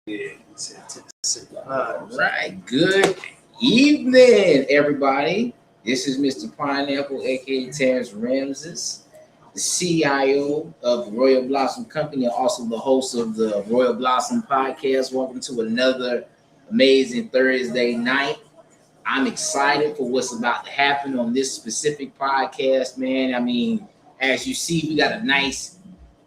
All right, good evening, everybody. This is Mr. Pineapple, aka Terrence Ramses, the CIO of Royal Blossom Company, and also the host of the Royal Blossom Podcast. Welcome to another amazing Thursday night. I'm excited for what's about to happen on this specific podcast, man. I mean, as you see, we got a nice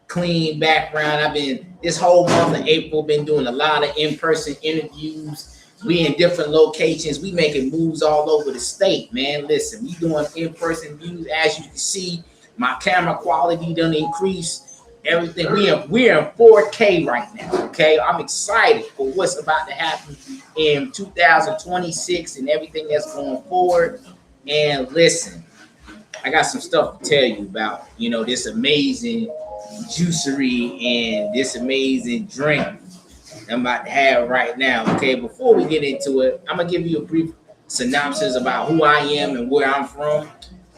clean background. I've been this whole month of April been doing a lot of in-person interviews. We in different locations. We making moves all over the state, man. Listen, we doing in-person views. As you can see, my camera quality done increased. Everything we're in 4K right now. Okay, I'm excited for what's about to happen in 2026 and everything that's going forward. And listen, I got some stuff to tell you about. This amazing juicery and this amazing drink I'm about to have right now. Okay, before we get into it, I'm gonna give you a brief synopsis about who I am and where I'm from.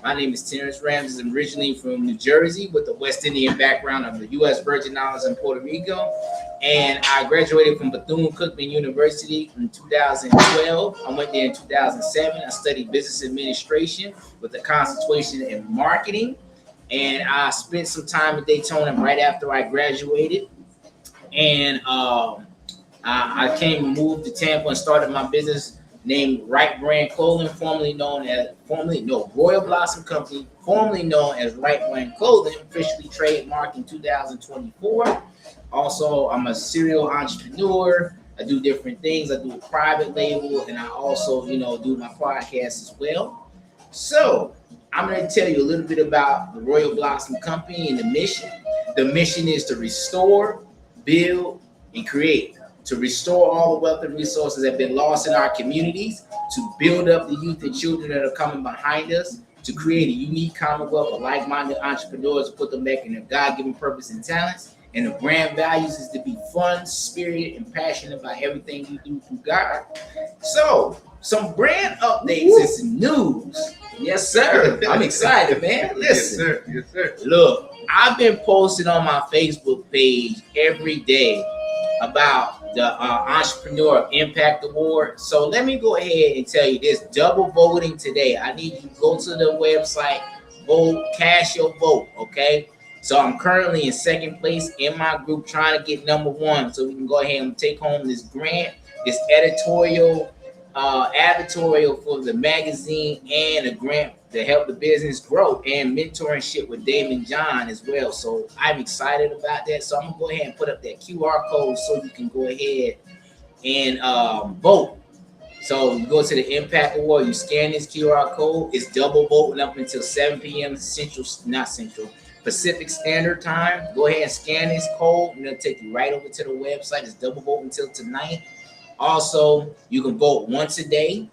My name is Terrence Ramses. I'm originally from New Jersey with a West Indian background of the U.S. Virgin Islands and Puerto Rico. And I graduated from Bethune-Cookman University in 2012. I went there in 2007. I studied business administration with a concentration in marketing. And I spent some time in Daytona right after I graduated. And I came and moved to Tampa and started my business named Right Brand Clothing, Royal Blossom Company, formerly known as Right Brand Clothing, officially trademarked in 2024. Also, I'm a serial entrepreneur. I do different things. I do a private label, and I also, do my podcast as well. So I'm going to tell you a little bit about the Royal Blossom Company and the mission. The mission is to restore, build, and create. To restore all the wealth and resources that have been lost in our communities, to build up the youth and children that are coming behind us, to create a unique commonwealth of like-minded entrepreneurs to put them back in their God-given purpose and talents. And the brand values is to be fun, spirited, and passionate about everything you do through God. So, some brand updates and some news. Yes, sir. I'm excited, man. Listen. Yes, sir. Look, I've been posting on my Facebook page every day about the Entrepreneur Impact Award. So let me go ahead and tell you this. Double voting today. I need you to go to the website, vote, cast your vote, okay? So I'm currently in second place in my group trying to get number one so we can go ahead and take home this grant, this editorial for the magazine, and a grant to help the business grow, and mentorship with Damon John as well. So I'm excited about that. So I'm gonna go ahead and put up that QR code so you can go ahead and vote. So you go to the Impact Award, you scan this QR code. It's double voting up until 7 p.m. Pacific Standard Time. Go ahead and scan this code, and it'll take you right over to the website. It's double vote until tonight. Also, you can vote once a day,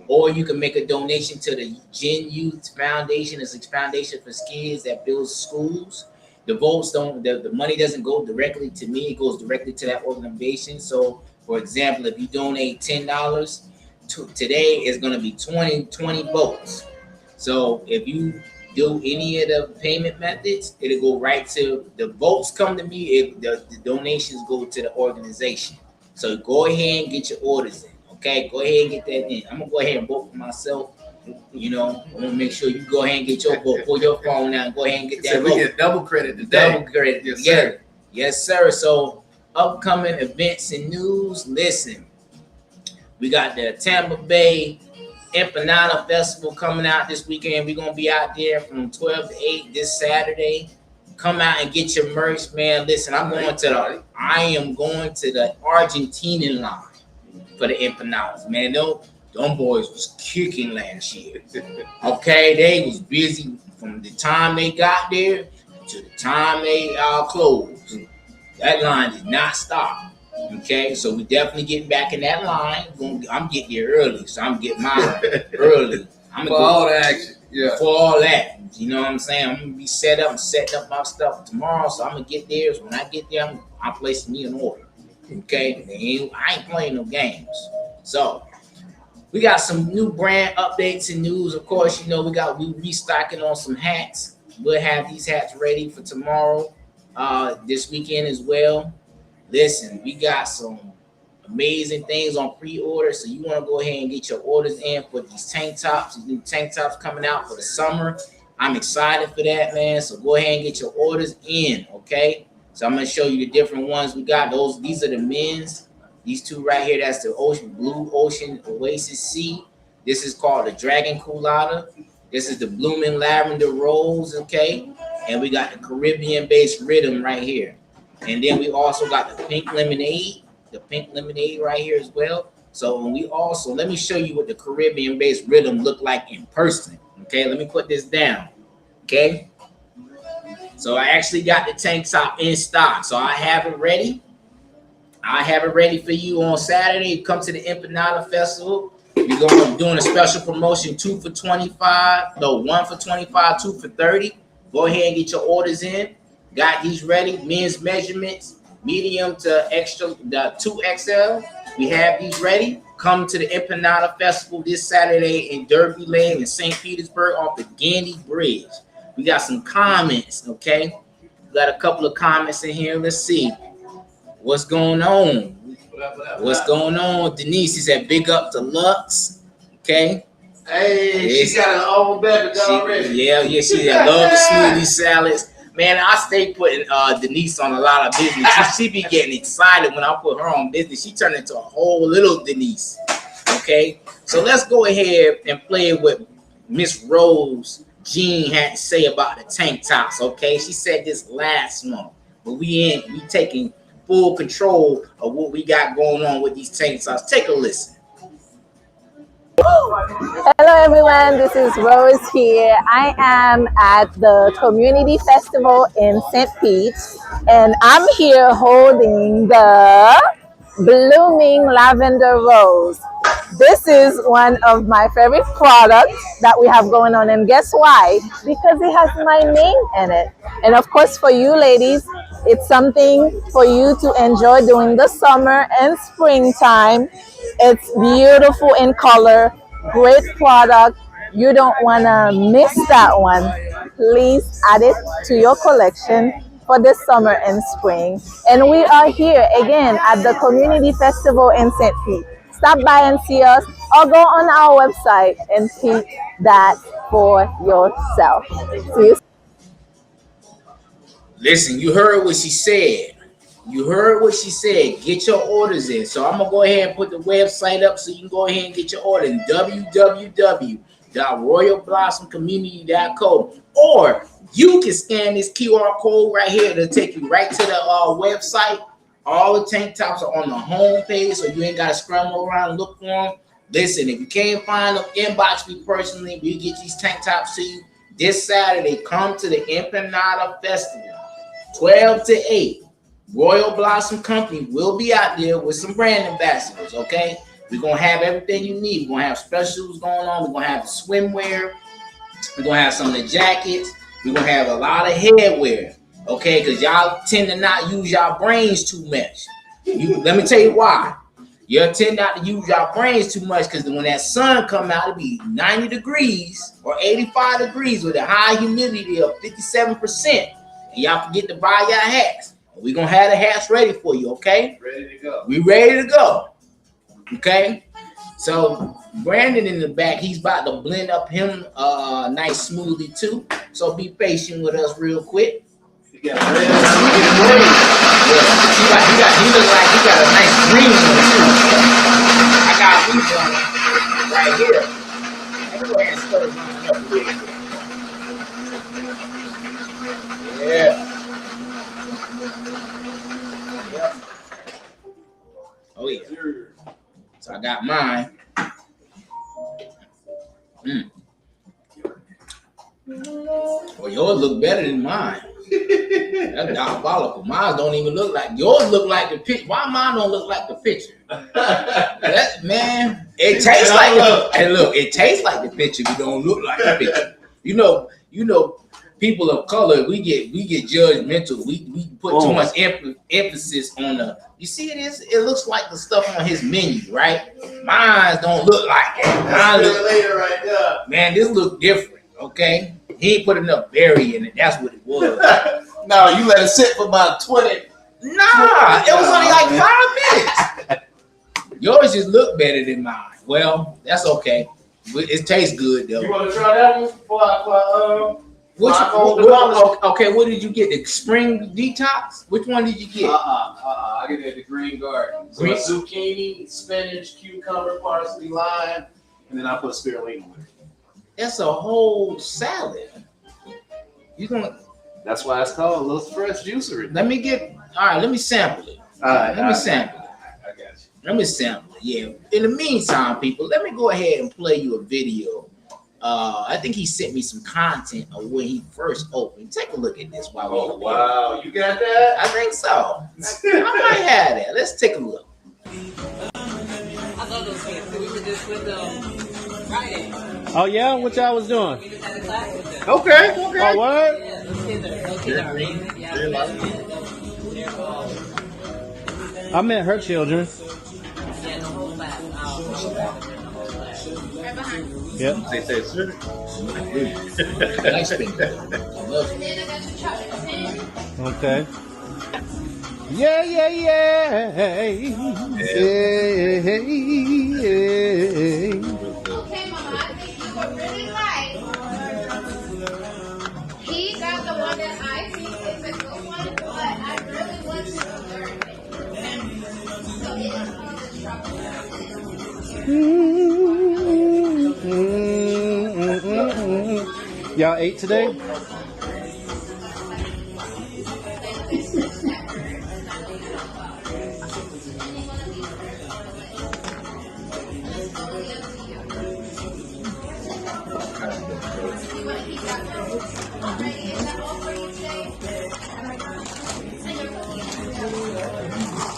or you can make a donation to the Gen Youth Foundation. It's a foundation for kids that builds schools. The votes the money doesn't go directly to me. It goes directly to that organization. So, for example, if you donate $10 today, it's going to be 20 votes. So if you do any of the payment methods, it'll go right to the votes come to me. The donations go to the organization. So go ahead and get your orders in. Okay, go ahead and get that in. I'm gonna go ahead and vote for myself. I'm gonna make sure you go ahead and get your vote. Pull your phone out and go ahead and get that so vote. We get double credit today. Double credit. Yes, together. sir. Yes, sir. So upcoming events and news. Listen, we got the Tampa Bay Empanada Festival coming out this weekend. We're gonna be out there from 12 to 8 this Saturday. Come out and get your merch, man. Listen, I am going to the Argentinian line for the empanadas, man. Them boys was kicking last year. Okay, they was busy from the time they got there to the time they closed. That line did not stop. Okay, so we definitely getting back in that line. I'm getting here early, so I'm getting mine early. For all the action. Yeah. For all that. You know what I'm saying? I'm going to be setting up my stuff tomorrow, so I'm going to get there. So when I get there, I'm placing me an order. Okay? I ain't playing no games. So we got some new brand updates and news. Of course, we restocking on some hats. We'll have these hats ready for tomorrow, this weekend as well. Listen, we got some amazing things on pre-order, so you want to go ahead and get your orders in for these tank tops. These new tank tops coming out for the summer. I'm excited for that, man. So go ahead and get your orders in, okay? So I'm gonna show you the different ones we got. These are the men's. These two right here, that's the Blue Ocean Oasis Sea. This is called the Dragon Colada. This is the Blooming Lavender Rose, okay? And we got the Caribbean-based Rhythm right here. And then we also got the Pink Lemonade right here as well. So let me show you what the Caribbean-based Rhythm look like in person. Okay, let me put this down. Okay, so I actually got the tank top in stock, so I have it ready. I have it ready for you on Saturday. Come to the Empanada Festival. We're going to be doing a special promotion, 2 for $25. No, 1 for $25, 2 for $30. Go ahead and get your orders in. Got these ready. Men's measurements, medium to extra, the 2XL. We have these ready. Come to the Empanada Festival this Saturday in Derby Lane in St. Petersburg off the Gandy Bridge. We got some comments, okay? We got a couple of comments in here. Let's see. What's going on? What's going on? Denise, he said, big up to Luxe, okay? Hey, she got her own beverage already. Yeah, she love the smoothie salads. Man, I stay putting Denise on a lot of business. She be getting excited when I put her on business. She turned into a whole little Denise. Okay, so let's go ahead and play what Miss Rose Jean had to say about the tank tops. Okay, she said this last month, but we taking full control of what we got going on with these tank tops. Take a listen. Hello everyone, this is Rose here. I am at the Community Festival in St. Pete and I'm here holding the Blooming Lavender Rose. This is one of my favorite products that we have going on, and guess why? Because it has my name in it. And of course for you ladies, it's something for you to enjoy during the summer and springtime. It's beautiful in color, great product. You don't want to miss that one. Please add it to your collection for this summer and spring. And we are here again at the Community Festival in St. Pete. Stop by and see us, or go on our website and see that for yourself. See you. Listen, you heard what she said. Get your orders in. So I'm going to go ahead and put the website up so you can go ahead and get your order in www.royalblossomcommunity.co. Or you can scan this QR code right here. It'll take you right to the website. All the tank tops are on the home page, so you ain't got to scramble around and look for them. Listen, if you can't find them, inbox me personally. We get these tank tops to you this Saturday. Come to the Empanada Festival, 12 to 8. Royal Blossom Company will be out there with some brand ambassadors, okay? We're going to have everything you need. We're going to have specials going on. We're going to have the swimwear. We're going to have some of the jackets. We're going to have a lot of headwear. Okay, because y'all tend to not use y'all brains too much. Let me tell you why. You tend not to use y'all brains too much because when that sun come out, it'll be 90 degrees or 85 degrees with a high humidity of 57%. And y'all forget to buy your hats. We're going to have the hats ready for you, okay? Ready to go. We ready to go. Okay? So Brandon in the back, he's about to blend up him a nice smoothie too. So be patient with us real quick. He got red. He looks like he got a nice green one too. I got these on right here. Let me go ahead and split it up real quick. Yeah. Yep. Oh yeah. So I got mine. Well, yours look better than mine. That's diabolical. Mine don't even look like yours. Look like the picture. Why mine don't look like the picture? That man, it tastes like it tastes like the picture, but don't look like the picture. You know, people of color, we get judgmental. We put too much emphasis on the. You see, it looks like the stuff on his menu, right? Mine don't look like that. Mine look later right there. Man, this look different. Okay, he ain't put enough berry in it. That's what it was. No, you let it sit for about 20 Nah, it was only like 5 minutes. Yours just looked better than mine. Well, that's okay. It tastes good though. You want to try that one before Okay, what did you get? The spring detox? Which one did you get? I get it at the Green Garden. So zucchini, spinach, cucumber, parsley, lime, and then I put spirulina with it. That's a whole salad. You gonna? That's why it's called Luxe Fresh Juicery. Let me sample it. Let me sample it. I got you. Let me sample it. Yeah. In the meantime, people, let me go ahead and play you a video. I think he sent me some content of when he first opened. Take a look at this while we're Oh, wow. You got that? I think so. I might have that. Let's take a look. I love those kids. We were just with them Friday. Oh yeah, what y'all was doing? We just had a class with them. Okay. Oh what? Yeah, those kids are amazing. Yeah, they're all. I met her children. Yeah, the whole class. The whole class. Right behind. Yep. They say, sir. Nice thing. I love it. Okay. Yeah. Okay, Mama, I think you were really right. He got the one that I think is a good one, but I really want to learn it. So it is called the trouble. Y'all ate today?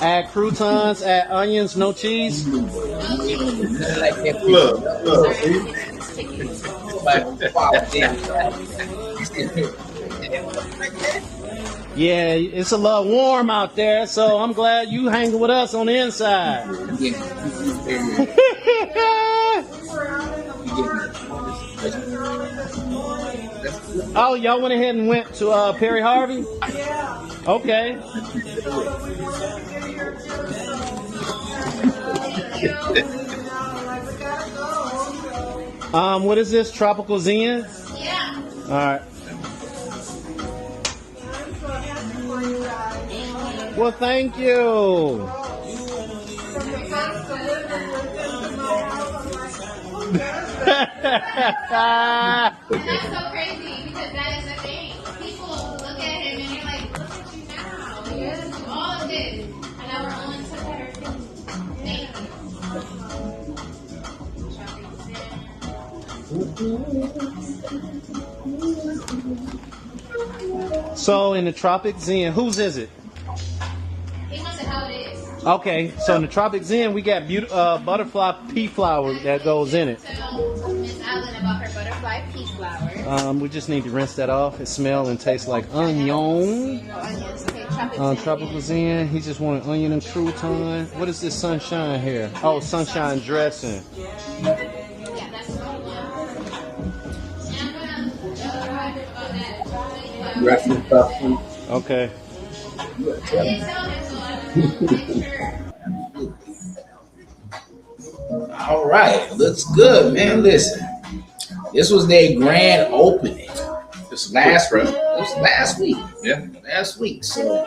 Add croutons, add onions, no cheese. Like that. Look. Yeah, it's a little warm out there, so I'm glad you hanging with us on the inside. Oh, y'all went ahead and went to Perry Harvey? Yeah. Okay. What is this? Tropical Zen? Yeah. All right. Well, thank you. That's so crazy because that is the thing. People look at him and they're like, look at you now. You have to do all of this. And now we're on to better things. Thank you. So in the Tropic Zen, whose is it? He wants to know how it is. Okay, so in the Tropic Zen, we got butterfly pea flower that goes in it. So Miss Allen about her butterfly pea flower. We just need to rinse that off. It smells and tastes like onion. Onions. Okay, Tropical Zen, he just wanted onion and crouton. What is this sunshine here? Oh, sunshine dressing. Yeah, that's the one. And I'm gonna about that. Wrestling stuff. Okay. I didn't tell him, so I wasn't sure. All right, looks good, man. Listen, this was their grand opening. This last week. It was last week. Yeah. Last week. So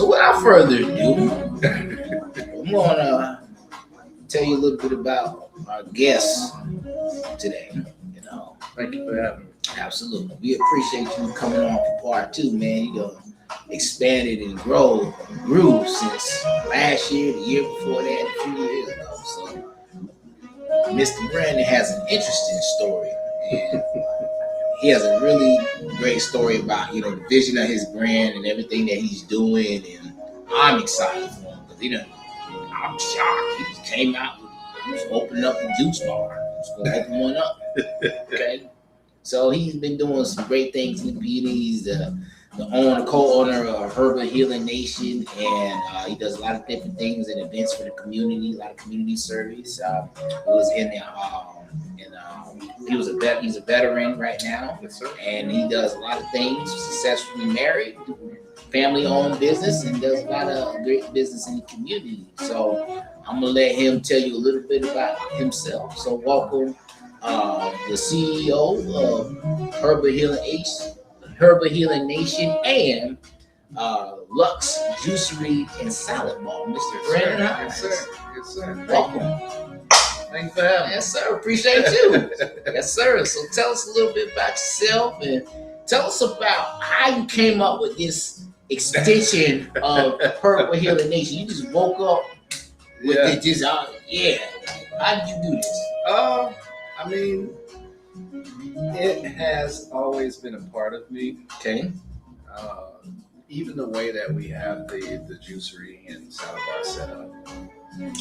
without further ado, I'm gonna tell you a little bit about our guests today. You know, Thank you for having me. absolutely. We appreciate you coming on for part 2, man. You know, expanded and grew since last year, the year before that, a few years ago. So Mr. Brandon has an interesting story, and he has a really great story about, you know, the vision of his brand and everything that he's doing, and I'm excited for him because I'm shocked. He just came out, he was opening up a juice bar. He's gonna open one up. Okay, so he's been doing some great things in the beauty. He's the co-owner of Herbal Healing Nation, and he does a lot of different things and events for the community, a lot of community service. He was he's a veteran right now, Yes, sir. and he does a lot of things. Successfully married, family-owned business and does a lot of great business in the community. So I'm gonna let him tell you a little bit about himself. So welcome, the CEO of Herbal Healing Nation, and Luxe Juicery and Salad Bar, Mr. Brandon Hines. Yes, sir. Yes, sir. Welcome. Thanks for having me. Yes, sir. Appreciate you. Yes, sir. So tell us a little bit about yourself and tell us about how you came up with this extension of Herbal Healing Nation. You just woke up with it just yeah. How did you do this? I mean, it has always been a part of me. Okay. Even the way that we have the juicery and salad bar set up,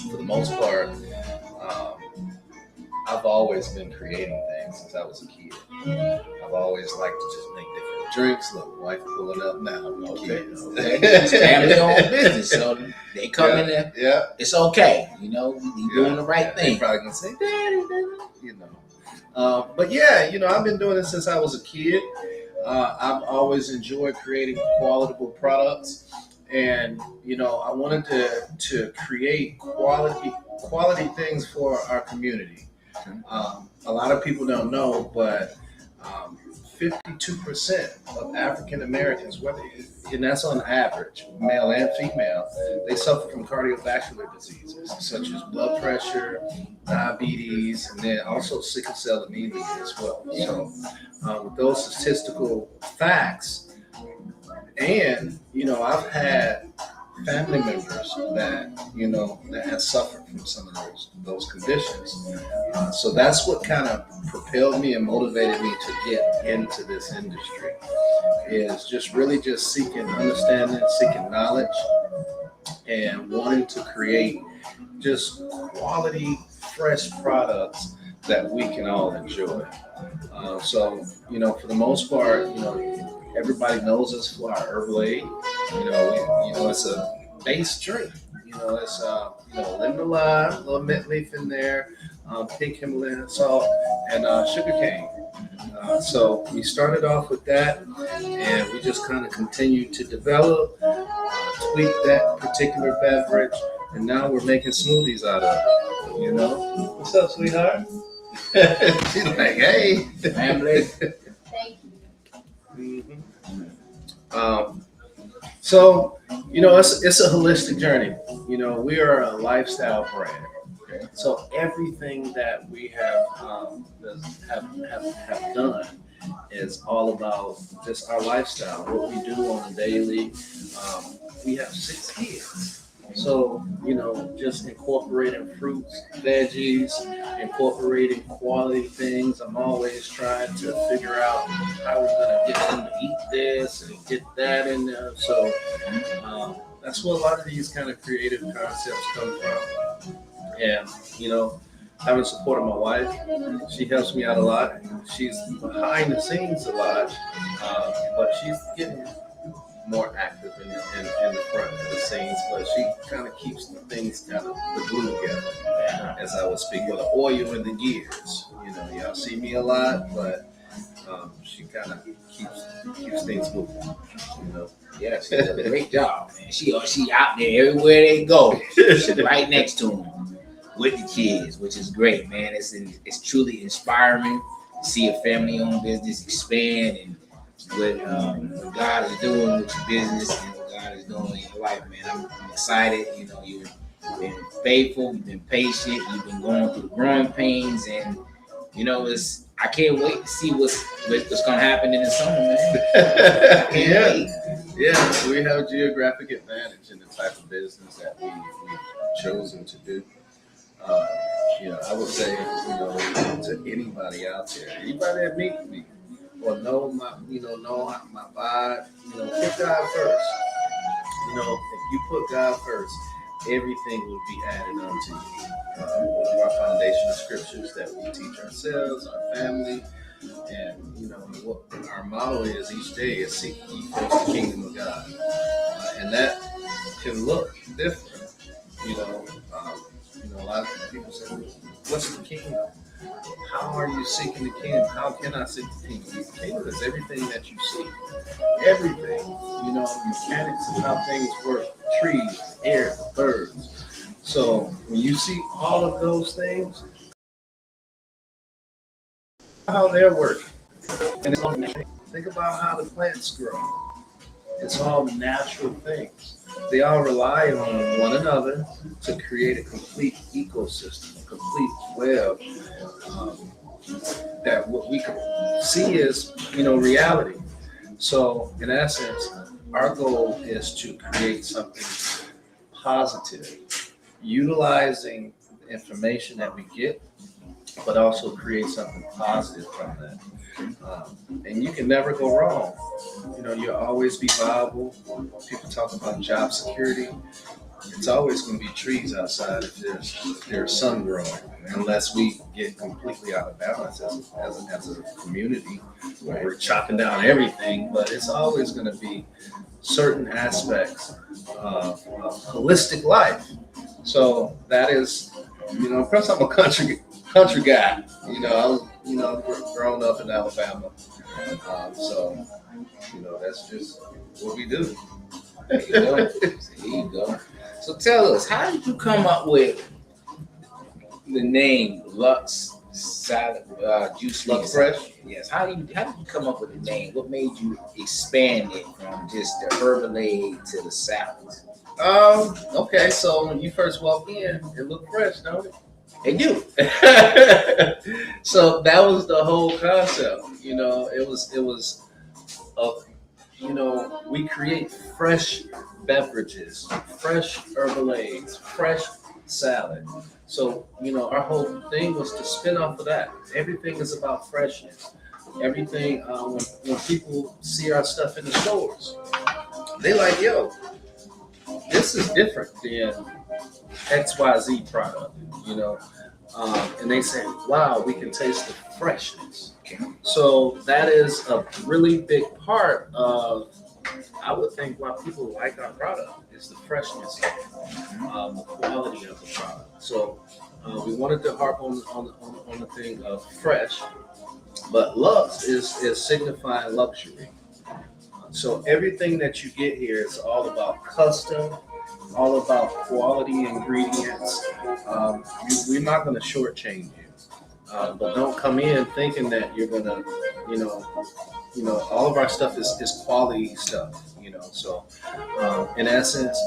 for the most part, I've always been creating things since I was a kid. I've always liked to just make different drinks. Look, my wife pulling up now. Okay. It's family-owned business, so they come in there. Yeah. It's okay. You know, you're doing the right They're thing. probably gonna say, "Daddy, you know." But yeah, I've been doing it since I was a kid. I've always enjoyed creating qualitable products, and I wanted to create quality things for our community. A lot of people don't know, but 52% of African Americans, and that's on average, male and female, they suffer from cardiovascular diseases such as blood pressure, diabetes, and then also sickle cell anemia as well. So with those statistical facts, and I've had family members that have suffered from some of those conditions. So that's what kind of propelled me and motivated me to get into this industry, is just really just seeking understanding, seeking knowledge, and wanting to create just quality, fresh products that we can all enjoy. So for the most part, everybody knows us for our herbal aid. It's a base drink. It's lemon lime, a little mint leaf in there, pink Himalayan salt, and sugar cane. So we started off with that, and we just kind of continued to develop, tweak that particular beverage, and now we're making smoothies out of it. What's up, sweetheart? She's like, hey, Family. Thank you. So, it's a holistic journey. We are a lifestyle brand. Okay. So everything that we have done is all about just our lifestyle, what we do on a daily. We have 6 kids. So, just incorporating fruits, veggies, incorporating quality things. I'm always trying to figure out how we're going to get them to eat this and get that in there. So that's where a lot of these kind of creative concepts come from. And, having support of my wife, she helps me out a lot. She's behind the scenes a lot, but she's getting more active in the front of the scenes, but she kind of keeps the things the glue together, as I would speak, with the oil in the gears. Y'all see me a lot, but she kind of keeps things moving. Yeah, she does a great job, man. She out there everywhere they go. She's right next to them with the kids, which is great, man. It's truly inspiring to see a family-owned business expand, and what God is doing with your business and what God is doing in your life, man. I'm excited. You've been faithful, you've been patient, you've been going through growing pains, and I can't wait to see what's gonna happen in the summer, man. I can't wait. Yeah, we have a geographic advantage in the type of business that we've chosen to do. I would say, to anybody out there, anybody that meets me or know my vibe, put God first. If you put God first, everything will be added unto you. One of our foundational scriptures that we teach ourselves, our family, and what our motto is each day is seek ye first the kingdom of God, and that can look different. a lot of people say, what's the kingdom? How are you seeking the kingdom? How can I seek the kingdom? The kingdom is everything that you see. Everything. You know, mechanics of how things work. The trees, the air, the birds. So when you see all of those things, how they're working. And it's all natural. Think about how the plants grow. It's all natural things. They all rely on one another to create a complete ecosystem, a complete web that what we can see is, reality. So in essence, our goal is to create something positive, utilizing the information that we get, but also create something positive from that. And you can never go wrong. You'll always be viable. People talk about job security. It's always going to be trees outside if there's sun growing, unless we get completely out of balance as a community where we're chopping down everything. But it's always going to be certain aspects of holistic life. So that is, plus I'm a country guy. I was, grown up in Alabama. So, that's just what we do. There you go. There you go. So tell us, how did you come up with the name Luxe Salad Juicery? Luxe Fresh? Yes. How did you come up with the name? What made you expand it from just the herbal aid to the salads? Okay, so when you first walk in, it looked fresh, don't it? They do. So that was the whole concept. It was we create fresh beverages, fresh herbal aids, fresh salad. So, our whole thing was to spin off of that. Everything is about freshness. Everything, when people see our stuff in the stores, they like, yo, this is different than XYZ product, and they say, wow, we can taste the freshness. So that is a really big part of, I would think, why people like our product is the freshness of it, the quality of the product. So we wanted to harp on the thing of fresh, but Luxe is signifying luxury. So everything that you get here is all about custom, all about quality ingredients. We're not going to shortchange you, but don't come in thinking that you're going to, all of our stuff is quality stuff. So in essence,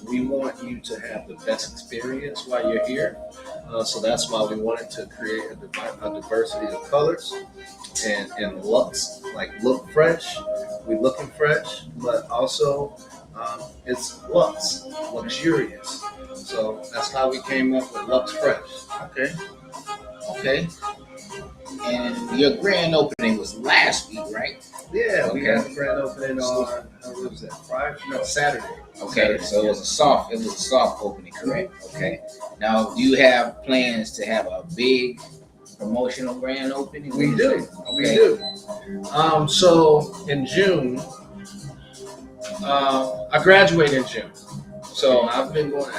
we want you to have the best experience while you're here. So that's why we wanted to create a diversity of colors and looks, like look fresh. We looking fresh, but also it's luxe, luxurious. So that's how we came up with Luxe Fresh. Okay. And your grand opening was last week, right? Yeah, we had the grand opening on what was that? Friday? No, Saturday. Okay, so it was a soft opening, correct? Okay. Now, do you have plans to have a big promotional grand opening? We do. Okay. We do. So in June, I graduated in June. So I've been going.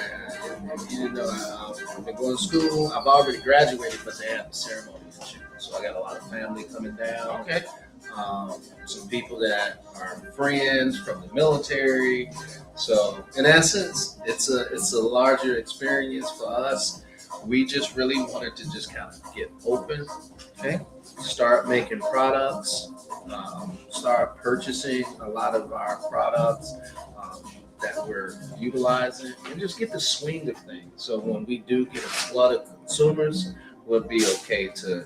If you didn't know, I've been going to school. I've already graduated, but they have the ceremony in June. So I got a lot of family coming down. Okay. Some people that are friends from the military. So in essence, it's a larger experience for us. We just really wanted to just kind of get open, okay? Start making products, start purchasing a lot of our products that we're utilizing, and just get the swing of things. So when we do get a flood of consumers, we'll be okay to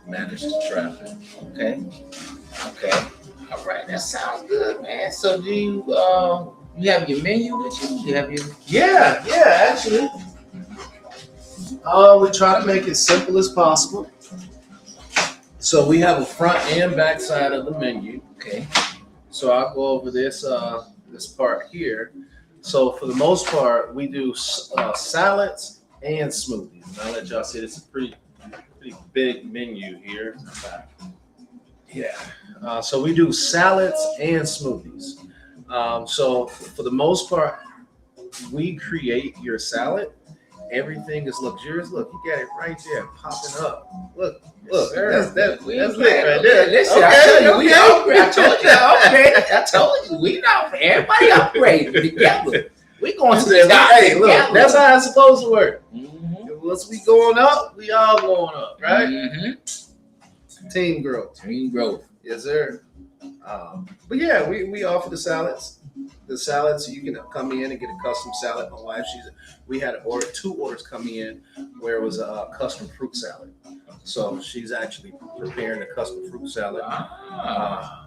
manage the traffic. Okay. All right, that sounds good, man. So do you have your menu with you? Do you have your Yeah, actually. We try to make it simple as possible. So we have a front and back side of the menu. Okay. So I'll go over this part here. So for the most part, we do salads and smoothies. And I'll let y'all see this is a pretty big menu here. Yeah. So we do salads and smoothies. So for the most part, we create your salad Everything is luxurious. Look, you got it right there, popping up. Look, Sir, that's we lit playing right there. Listen, I tell you, we upgrade. I told you, I told you, we not everybody upgrading together. We going to the top Hey, look, together. that's how it's supposed to work. Mhm. Once we going up, we all going up, right? Mhm. Team growth. Team growth. Yes, sir. But yeah, we offer the salads. The salads, you can come in and get a custom salad. My wife, we had two orders come in where it was a custom fruit salad. So she's actually preparing a custom fruit salad.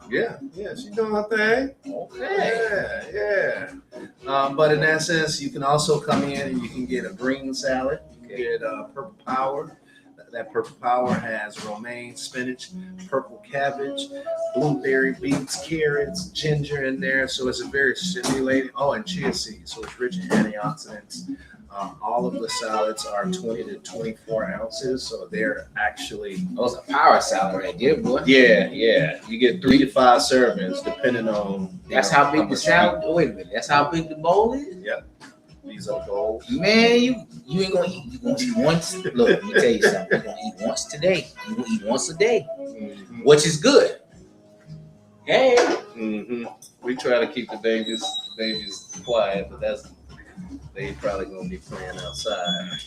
Yeah, she's doing her thing. Okay. Yeah. But in that sense, you can also come in and you can get a green salad. You can get Purple Power. That Purple Power has romaine, spinach, purple cabbage, blueberry, beets, carrots, ginger in there. So it's a very stimulating. Oh, and chia seeds. So it's rich in antioxidants. All of the salads are 20 to 24 ounces. So they're actually. Those are power salad right there, boy. Yeah. You get 3 to 5 servings depending on. That's how big the salad. Oh, wait a minute. That's how big the bowl is. Yep. These are goals. Man, you ain't gonna eat. You gonna eat once. Look, let me tell you something. You gonna eat once today. You gonna eat once a day, which is good. Hey. We try to keep the babies quiet, but they probably gonna be playing outside.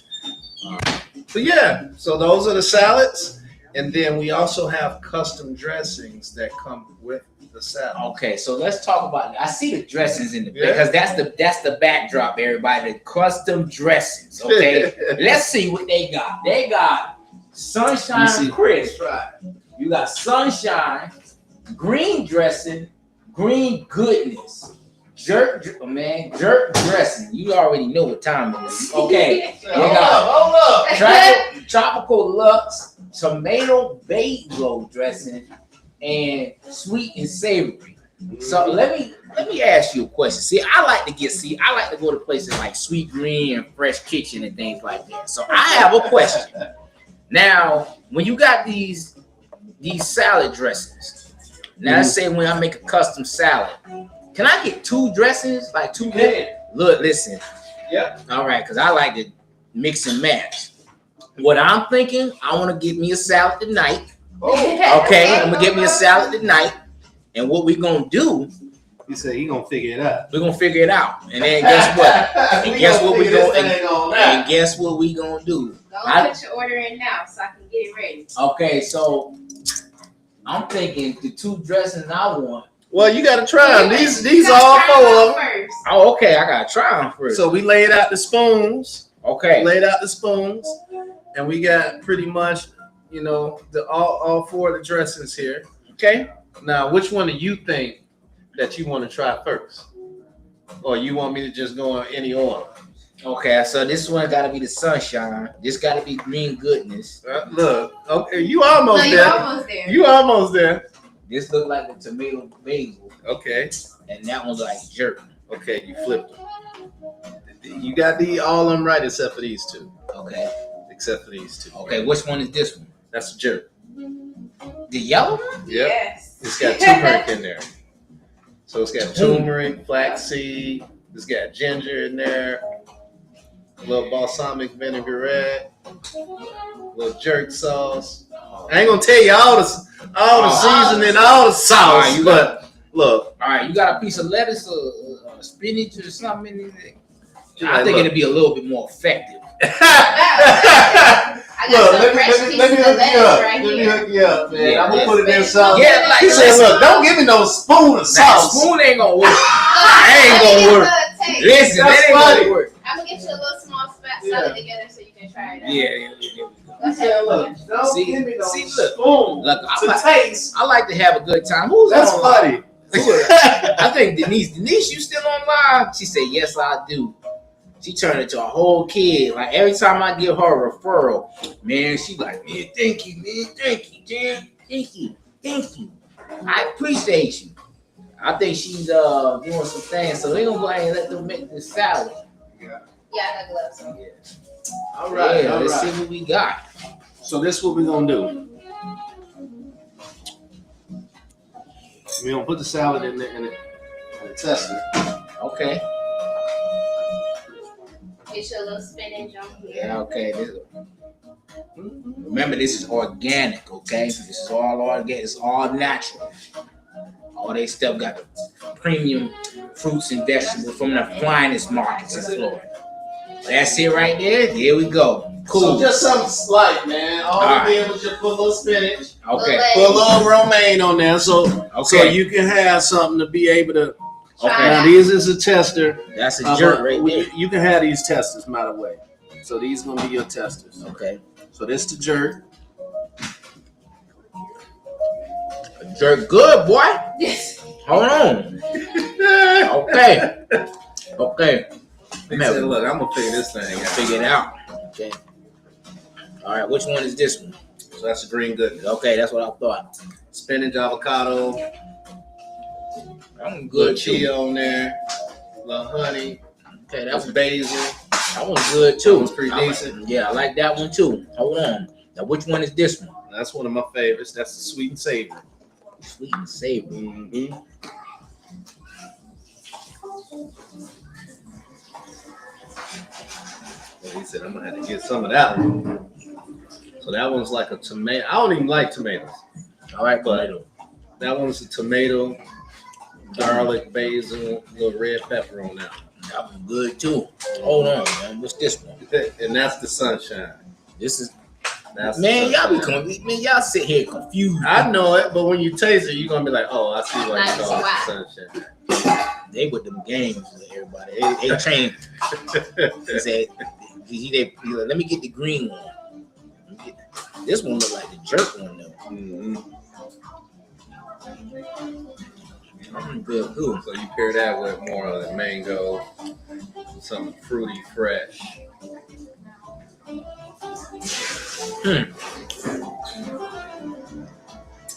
But yeah, so those are the salads, and then we also have custom dressings that come with the salad. Okay, so let's talk about. I see the dressings in the Yeah. because that's the backdrop, everybody. The custom dressings. Okay, let's see what they got. They got sunshine crisp. Right. You got sunshine, green dressing, green goodness, jerk dressing. You already know what time it is. Okay, Hold up. tropical Luxe, tomato basil dressing, and sweet and savory. So let me ask you a question. I like to go to places like Sweet Green and Fresh Kitchen and things like that. So I have a question. Now, when you got these salad dressings, now let's say when I make a custom salad, can I get 2 dressings? Like 2 different? Look, listen. Yep. All right, because I like to mix and match. What I'm thinking, I want to get me a salad tonight. Okay, I'm gonna get me a salad tonight, and what we gonna do? He said he gonna figure it out. We're gonna figure it out, and then guess what? And guess what we gonna do? Don't put your order in now so I can get it ready. Okay, so I'm thinking the 2 dressings I want. Well, you gotta try them. These are all 4 of them. First. Oh, okay, I gotta try them first. So we laid out the spoons. Okay, And we got pretty much, all 4 of the dressings here. okay. Now, which one do you think that you want to try first? Or you want me to just go on any order? Okay, so this one gotta be the sunshine. This gotta be green goodness. Look, okay, you almost No, there. you're almost there. You almost there. This look like the tomato basil, Okay, and that one's like jerk. okay, you flipped them. You got all of them right except for these 2. Okay, Except for these 2. okay. Which one is this one? That's a jerk. The yellow one? Yep. Yes. It's got turmeric in there. So it's got turmeric, flaxseed. It's got ginger in there. A little balsamic vinaigrette. A little jerk sauce. I ain't gonna tell you all the seasoning, all the sauce, you but look. All right, you got a piece of lettuce or spinach or something in there? Yeah, I think look. it'll be a little bit more effective. I got some fresh pieces of lettuce right here. hook you up, man. Yeah, I'm gonna put it in that's sauce. Yeah, like He said, look, don't give me no spoon of That sauce. spoon ain't gonna work. ain't gonna work. Listen, That's that ain't funny. gonna work. I'm gonna get you a little small Yeah. salad together so you can try it out. Yeah. Go ahead. Look, don't See, give me no look. spoon Look, to taste. I like to have a good time. Who's That's online? funny. I think Denise. Denise, you still online? She said, yes, I do. She turned into a whole kid. Like every time I give her a referral, man, she like, man, thank you, man. Thank you, Jan. Thank you. I appreciate you. I think she's doing some things. So we're gonna go ahead and let them make this salad. Yeah, I got gloves on. All right, Yeah, all let's right. see what we got. So this is what we're gonna do. We're gonna put the salad in the tester. Okay. Get your little spinach on here. Yeah, okay. Remember, this is organic, okay? This is all organic. It's all natural. All they stuff got the premium fruits and vegetables from the finest markets in Florida. That's it right there. Here we go. Cool. So just something slight, man. All All we did was just put a little spinach, Okay. put a little romaine on there, so Okay. you can have something to be able to. Okay. Now these is a tester. That's a jerk right there. You can have these testers, by the way. So these gonna be your testers. Okay. So this the jerk. Jerk good, boy. Hold on. Okay. Okay. He said, look, I'm gonna figure this thing out. Figure it out. Okay. All right. Which one is this one? So that's the green goodness. Okay, that's what I thought. Spinach, avocado, I'm good good chia too. on there, little honey, Okay, that's that's basil. that one's good too. That one's pretty I like- decent. Yeah, I like that one too. Hold on. Now, which one is this one? That's one of my favorites. That's the sweet and savory. Sweet and savory. Mm-hmm. He said, I'm gonna have to get some of that one. So that one's like a tomato. I don't even like tomatoes. All right, But tomato. that one's a tomato, garlic, basil, little red pepper on that. That one's good too. Hold on, man. What's this one? And that's the sunshine. This is That's the man. Y'all be sunshine. man. Y'all sit here confused. I know it, but when you taste it, you're gonna be like, "Oh, I see why Nice, you call it wow. the sunshine." They with them games with everybody. They trained. He said, he like, let me get the green one. Let me get- This one look like the jerk one though. Mm-hmm. I'm good too. So you pair that with more of the mango, something fruity, fresh.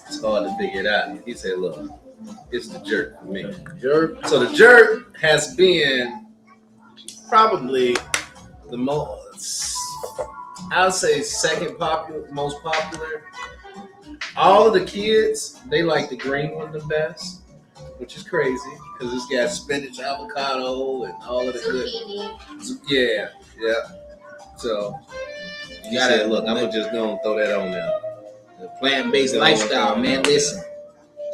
It's hard to figure it out. He said, "Look, it's the jerk for me." Jerk. So the jerk has been probably the most, I would say, most popular. All of the kids, they like the green one the best, which is crazy because it's got spinach, avocado, and all of the good. Zucchini. Yeah. So You gotta look. I'm just gonna throw that on there. the plant-based lifestyle, man. Listen,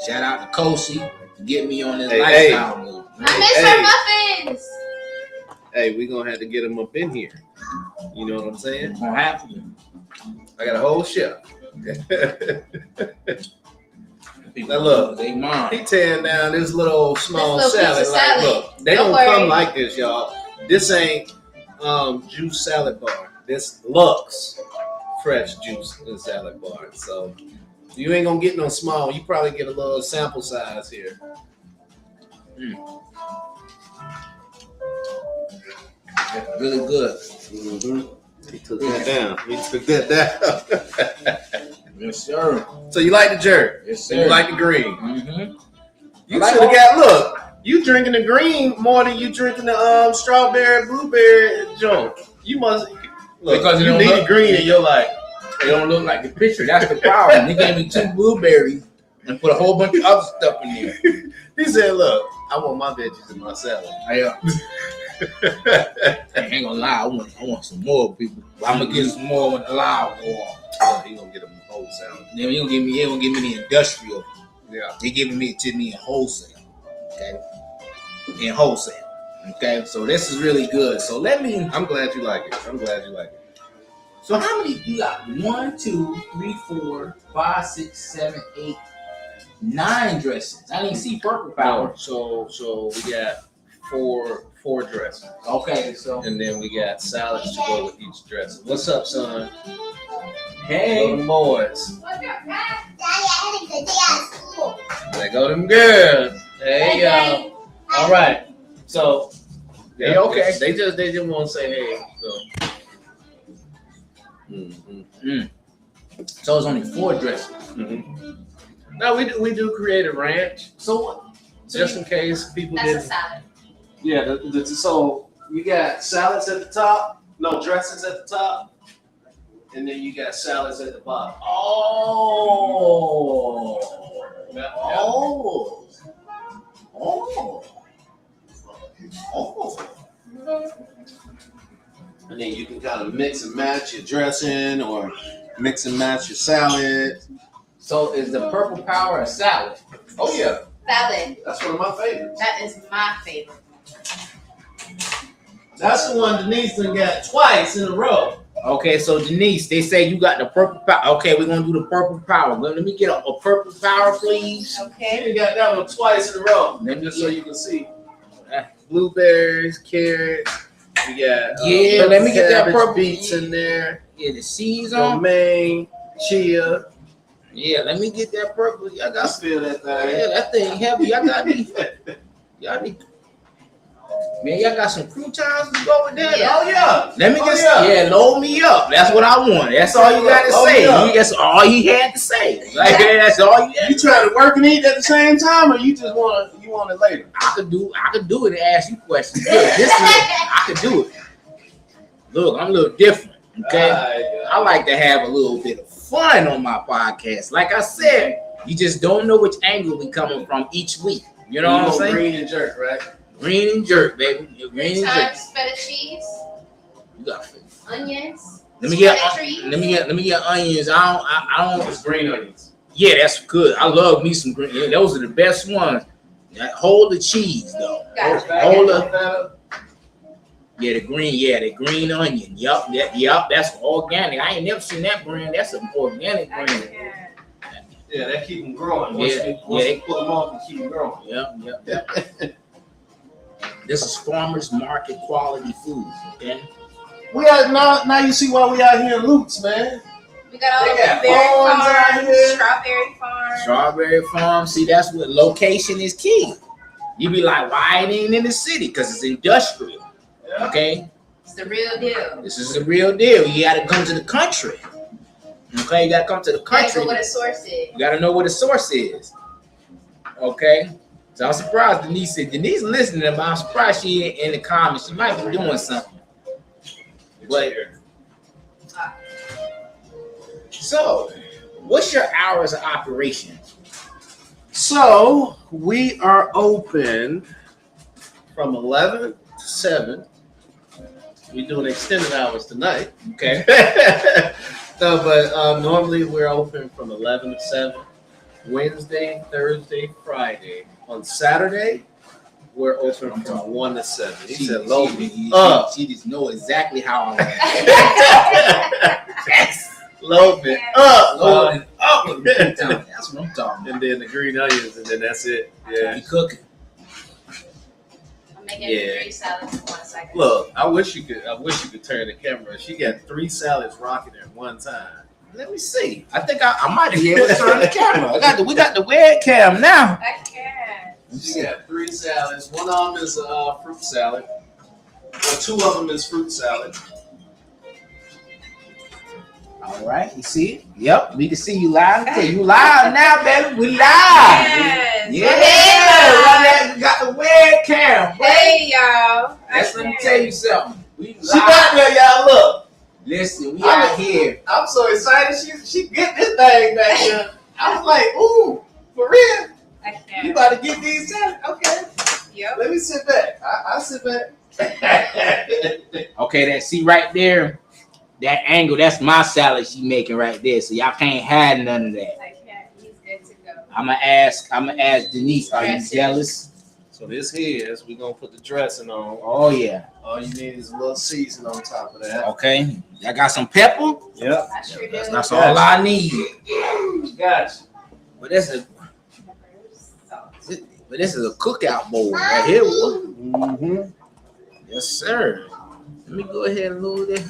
shout out to Kosi to get me on this Hey, lifestyle move. I miss her muffins. Hey, we gonna have to get them up in here. You know what I'm saying? Gonna have to. I got a whole shelf. People, Now look. they mine. He tearing down this little small This little salad. piece of Like, salad. look, they Don't don't come worry. like this, y'all. This ain't juice salad bar. This Luxe fresh juice and salad bar. So you ain't gonna get no small. You probably get a little sample size here. That's really good. Mm-hmm. He took that down. He took that down. Yes, sir. So you like the jerk? Yes, So you sir. like the green? Mm-hmm. You Like should have all- got. Look, you drinking the green more than you drinking the strawberry blueberry joint. You must look. Because it you don't need look- green in your life. They don't look like the picture. That's the problem. They gave me 2 blueberries and put a whole bunch of other stuff in there. He said, "Look, I want my veggies in my salad." I ain't gonna lie. I want some more people. I'm gonna get some more when the loud go off. So he gonna get a whole salad. Then they gonna give me the industrial. Yeah. They giving me to me in wholesale. Okay. In wholesale. Okay. So this is really good. So let me. I'm glad you like it. I'm glad you like it. So how many you got? 1, 2, 3, 4, 5, 6, 7, 8, 9 dressings. I didn't see purple power. So we got four dressings, Okay. So and then we got salads to go with each dressing. What's up, son? hey. Go them boys. Daddy, I had a good day at school. There go them girls. Hey, Daddy. y'all. All right. So They okay. They just want to say hey. So. Mm-hmm. So it's only 4 dressings. Mm-hmm. No, we do create a ranch So what? just in case people That's a didn't. salad. Yeah, so you got salads at the top, no dressings at the top, and then you got salads at the bottom. Oh. Yeah. Oh. Oh. Oh. And then you can kind of mix and match your dressing or mix and match your salad. So is the purple power a salad? Oh yeah, Salad. that's one of my favorites. That is my favorite. That's the one Denise done got twice in a row. Okay, so Denise, they say you got the purple power. Okay, we're gonna do the purple power. Let me get a purple power, please. Okay. You got that one twice in a row. Let me Just so get, you can see. Blueberries, carrots. We got yeah, let me get that cabbage, purple beets in there. Yeah, the seeds on. Romaine, chia. Yeah, let me get that purple. Y'all I got feel that thing. yeah, that thing heavy. Y'all got me. Y'all need. Man, y'all got some croutons to go with that. Yeah. Oh yeah. Let me Oh, just yeah. load me up. That's what I want. That's all you gotta Oh, say. yeah. That's all he had to say. Like that's all you had. You try to work and eat at the same time, or you just want it later? I could do it and ask you questions. Look, I could do it. Look, I'm a little different. Okay, I like to have a little bit of fun on my podcast. Like I said, you just don't know which angle we coming from each week. You know what I'm saying? Green and jerk, right? Green and jerk, baby. Green and jerk. Times feta cheese, You got. onions. Let me get trees. let me get onions. I don't. It's green onions. Yeah, that's good. I love me some green. Yeah, those are the best ones. Hold the cheese though. Gotcha. Hold the. Yeah, the green onion. Yup, that's organic. I ain't never seen that brand. That's an organic brand. Yeah, that keep them growing. Yeah, Once you pull them off, and keep them growing. Yep. This is farmers market quality food. Okay. We are now. You see why we out here in Luxe, man. We got all They got the berry farms out farms, here. strawberry farms. Strawberry farm. See, that's what location is key. You be like, why it ain't in the city? Because it's industrial. Okay. It's the real deal. This is the real deal. You got to come to the country. Okay, you got to come to the You gotta country. go where the source is. You got to know where the source is. Okay. So I'm surprised Denise said, Denise listening to me. I'm surprised she ain't in the comments. She might be doing something. But so, what's your hours of operation? So we are open from 11 to 7. We're doing extended hours tonight. Okay. No, but normally we're open from 11 to 7. Wednesday, Thursday, Friday. On Saturday, we're open from 1 to 7. He said, "Load me up." She just know exactly how I Load me up. loading up with the croutons. That's what I'm talking about. And then the green onions, and then that's it. Yeah. You cooking. I'm making Yeah. 3 salads in 1 second. Look, I wish you could turn the camera. She got 3 salads rocking at one time. Let me see. I think I might be able to turn the camera. We got the webcam now. I can. She got 3 salads. One of them is fruit salad. Or 2 of them is fruit salad. All right, you see it? Yep, we can see you live. You live now, baby. We live. Yes. Yeah, we got the webcam. Hey, y'all. Let me tell you something. We She got live. there, y'all. Look. Listen, we out here. I'm so excited. She get this thing back here. I was like, ooh, for real? I You can. about to get these salads? Okay. Yep. Let me sit back. I'll sit back. Okay, that see right there, that angle. That's my salad she making right there. So y'all can't hide none of that. I can. He's good to go. I'ma ask Denise. Are you Dressing. jealous? So this here is we're gonna put the dressing on. Oh yeah. All you need is a little season on top of that. Okay. I got some pepper. Yep. I sure do. That's all I need. Gotcha. But this is a cookout bowl right here. Boy. Mm-hmm. Yes, sir. Let me go ahead and load it.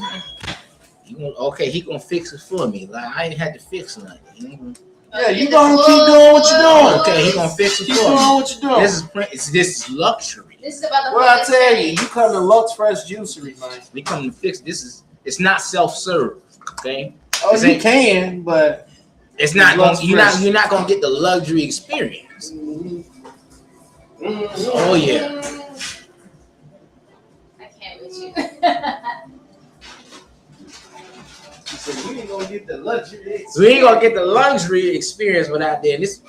He gonna fix it for me. Like I ain't had to fix nothing. Yeah, you gonna keep doing what you're doing. Okay, he gonna fix it Keep for doing me. what you're doing. This is luxury. This is about the Well, I tell you, you come to Luxe Fresh Juicery, man. We come to fix. It's not self-serve. Okay. Oh, This you ain't- can, but It's not Luxe going. Fresh. You're not gonna get the luxury experience. Oh yeah. I can't with you. so you ain't gonna get the luxury. So we ain't gonna get the luxury experience without that. This.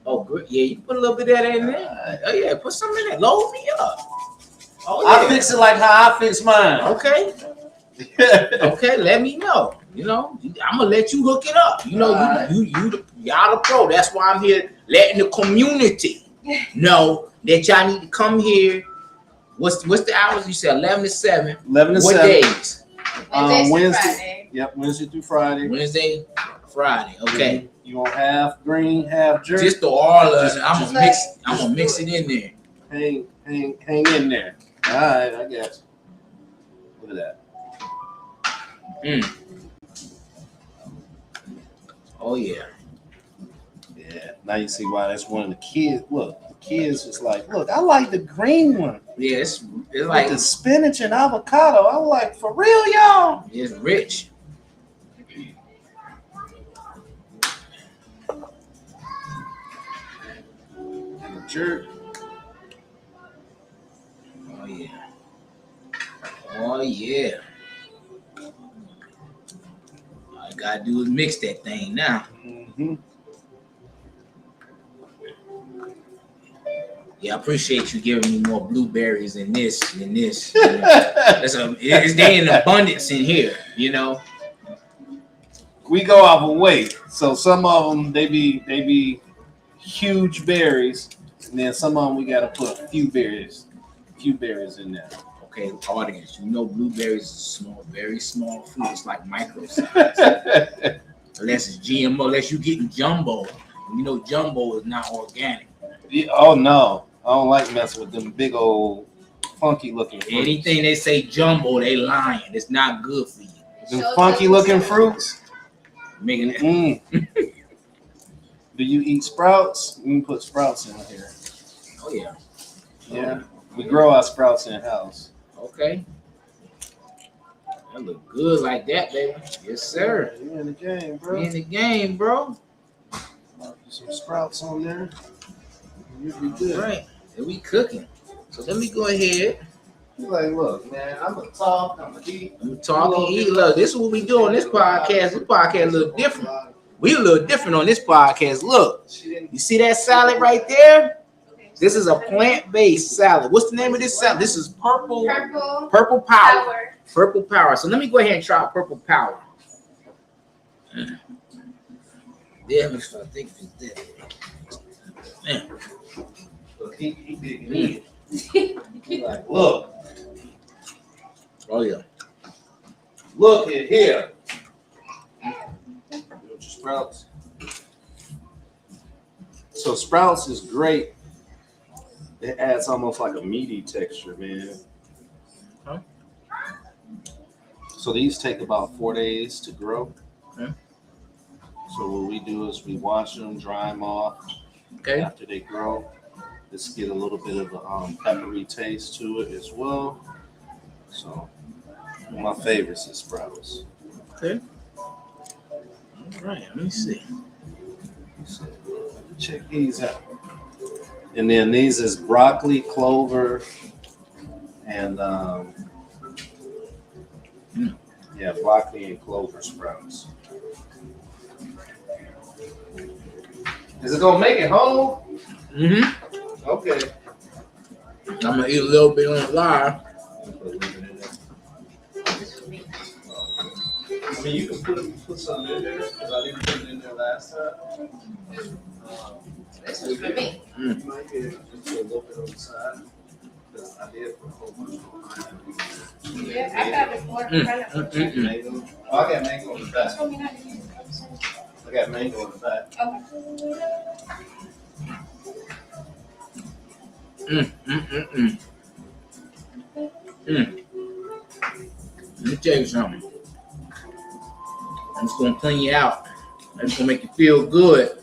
Oh, good. Yeah, you put a little bit of that in there. Oh yeah, put some in there. Load me up. Oh I yeah. fix it like how I fix mine. Okay. Okay, let me know. You know, I'm gonna let you hook it up. You know, y'all the pro. That's why I'm here, letting the community know that y'all need to come here. What's the hours? You said 11 to 7. 11 to what 7. days? Wednesday. Friday. Yep, Wednesday through Friday. Wednesday, Friday. Okay. You want half green, half jerky? Just the all of it. I'm gonna mix it in there. Hang in there. All right, I guess. Look at that. Oh yeah. Yeah. Now you see why that's one of the kids. Look, the kids was like, look, I like the green one. Yeah, it's Like like the spinach and avocado. I'm like, for real, y'all? it's rich. And the jerk. Oh yeah. Oh yeah. All I gotta do is mix that thing now. Mm-hmm. Yeah, I appreciate you giving me more blueberries than this. It's they in abundance in here, you know. We go off of weight. So some of them they be huge berries, and then some of them we gotta put a few berries in there. Okay, audience, you know blueberries is small, very small fruit. It's like micro size. Unless it's GMO, unless you're getting jumbo. You know jumbo is not organic. Oh no, I don't like messing with them big old funky looking fruits. Anything they say jumbo, they lying. It's not good for you. Them funky looking fruits. Making it. Do you eat sprouts? We can put sprouts in here. Oh yeah. Yeah. We grow our sprouts in house. Okay. That look good like that, baby. Yes, sir. You in the game, bro. We in the game, bro. Put some sprouts on there. You'll be good. Right. And we cooking. So let me go ahead. He's like, look, man, I'm gonna talk, I'm gonna eat. I'm talking, eat. Look, this is what we do on this podcast. This podcast a little different. We a little different on this podcast. Look, you see that salad right there? This is a plant-based salad. What's the name of this salad? This is purple power. Purple power. So let me go ahead and try purple power. Yeah, I'm just trying to think if it's that. Man. Look, he digging in. He's like, look. Oh yeah. Look at here. Sprouts. So sprouts is great. It adds almost like a meaty texture, man. Huh? So these take about 4 days to grow. Okay. So what we do is we wash them, dry them off. Okay. After they grow, just get a little bit of a peppery taste to it as well. So one of my favorites is sprouts. Okay. All right, let me see. So, check these out. And then these is broccoli, clover, and broccoli and clover sprouts. Is it gonna make it whole? Mm-hmm. Okay. I'm gonna eat a little bit on the live. I mean, you can put something in there because I didn't put it in there last time. This was for me. You might be able to put a little bit on the side. Because I did put a whole bunch of Yeah, I got it more. mango. Oh, I got mango on the back. I got mango on the back. Let me tell you something. I'm just gonna clean you out. I'm just gonna make you feel good.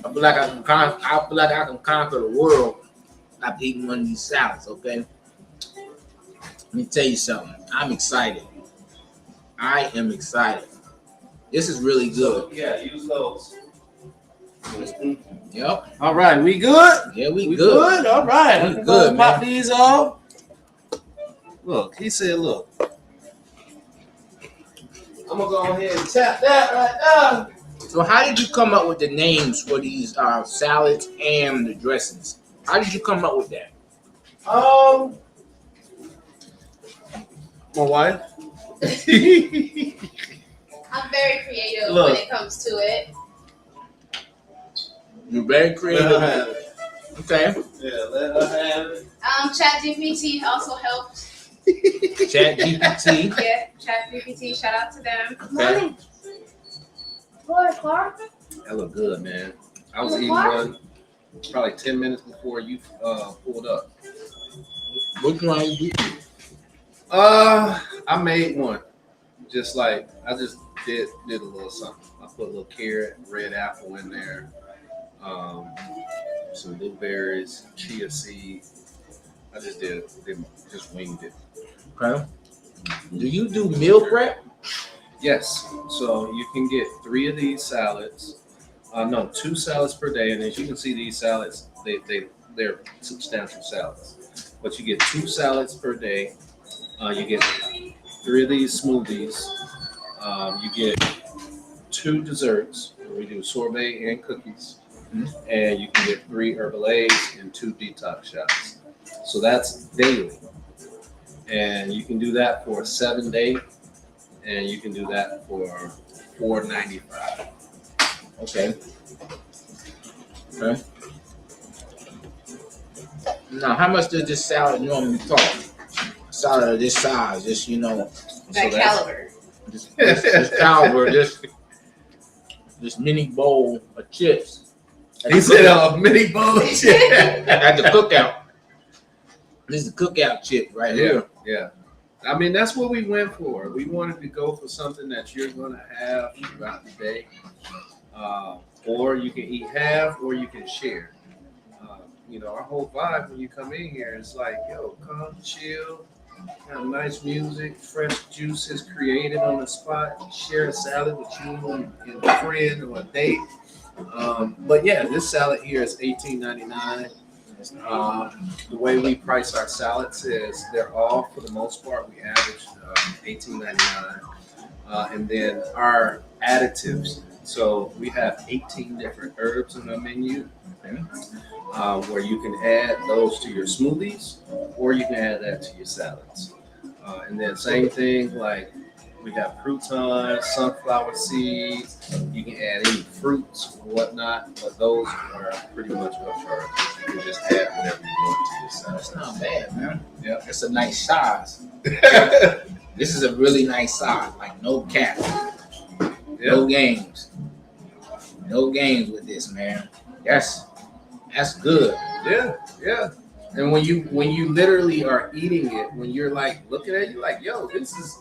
I feel like I can conquer the world after eating one of these salads. Okay. Let me tell you something. I'm excited. I am excited. This is really good. So, yeah, use those. Yep. All right, we good? Yeah, we good. All right, We I'm good, gonna pop man. these off. Look, he said, look. I'm gonna go ahead and tap that right now. So how did you come up with the names for these salads and the dressings? How did you come up with that? My wife. I'm very creative Look. when it comes to it. You're very Let her creative. have it. Okay. Yeah, let her have it. ChatGPT also helped. Chat GPT. Yeah, ChatGPT. Shout out to them. Okay. Boy, Clark. That look good, man. I was Look eating what? one probably 10 minutes before you pulled up. Which one you do? I made one. Just like I just did a little something. I put a little carrot, red apple in there, some blueberries, chia seed. I just just winged it. Okay. Do you do meal prep? Yes. So you can get 3 of these salads. No, 2 salads per day. And as you can see, these salads, they're substantial salads. But you get 2 salads per day. You get 3 of these smoothies. You get 2 desserts. We do sorbet and cookies. And you can get 3 herbal aids and 2 detox shots. So that's daily. And you can do that for 7 days. And you can do that for $4.95. Okay. Okay. Now, how much does this salad normally cost? Salad of this size, just That caliber. this caliber, this mini bowl of chips. He said a mini bowl of chips. At the cookout. This is the cookout chip right here. Yeah. I mean, that's what we went for. We wanted to go for something that you're going to have throughout the day. Or you can eat half or you can share. Our whole vibe when you come in here is like, yo, come chill, have nice music, fresh juices created on the spot, share a salad with you and a friend or a date. But yeah, this salad here is $18.99. The way we price our salads is they're all, for the most part, we average $18.99. And then our additives. So we have 18 different herbs on our menu, where you can add those to your smoothies, or you can add that to your salads. And then same thing, like we have croutons, sunflower seeds. You can add any fruits or whatnot, but those are pretty much upcharged. You can just add whatever you want to your salad. That's not bad, man. Yeah. It's a nice size. This is a really nice size, like no cap. No games. No games with this, man. That's good. Yeah. And when you literally are eating it, when you're like looking at it, you're like, yo, this is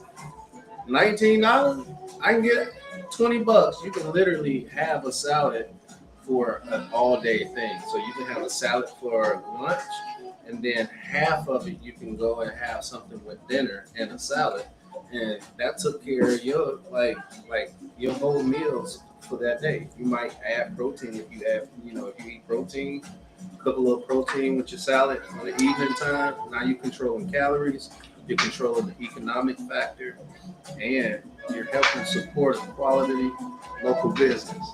$19. I can get $20. You can literally have a salad for an all-day thing. So you can have a salad for lunch, and then half of it you can go and have something with dinner and a salad. And that took care of your like your whole meals for that day. You might add protein if you eat protein, cook a little protein with your salad on the evening time. Now you're controlling calories, you're controlling the economic factor, and you're helping support a quality local business.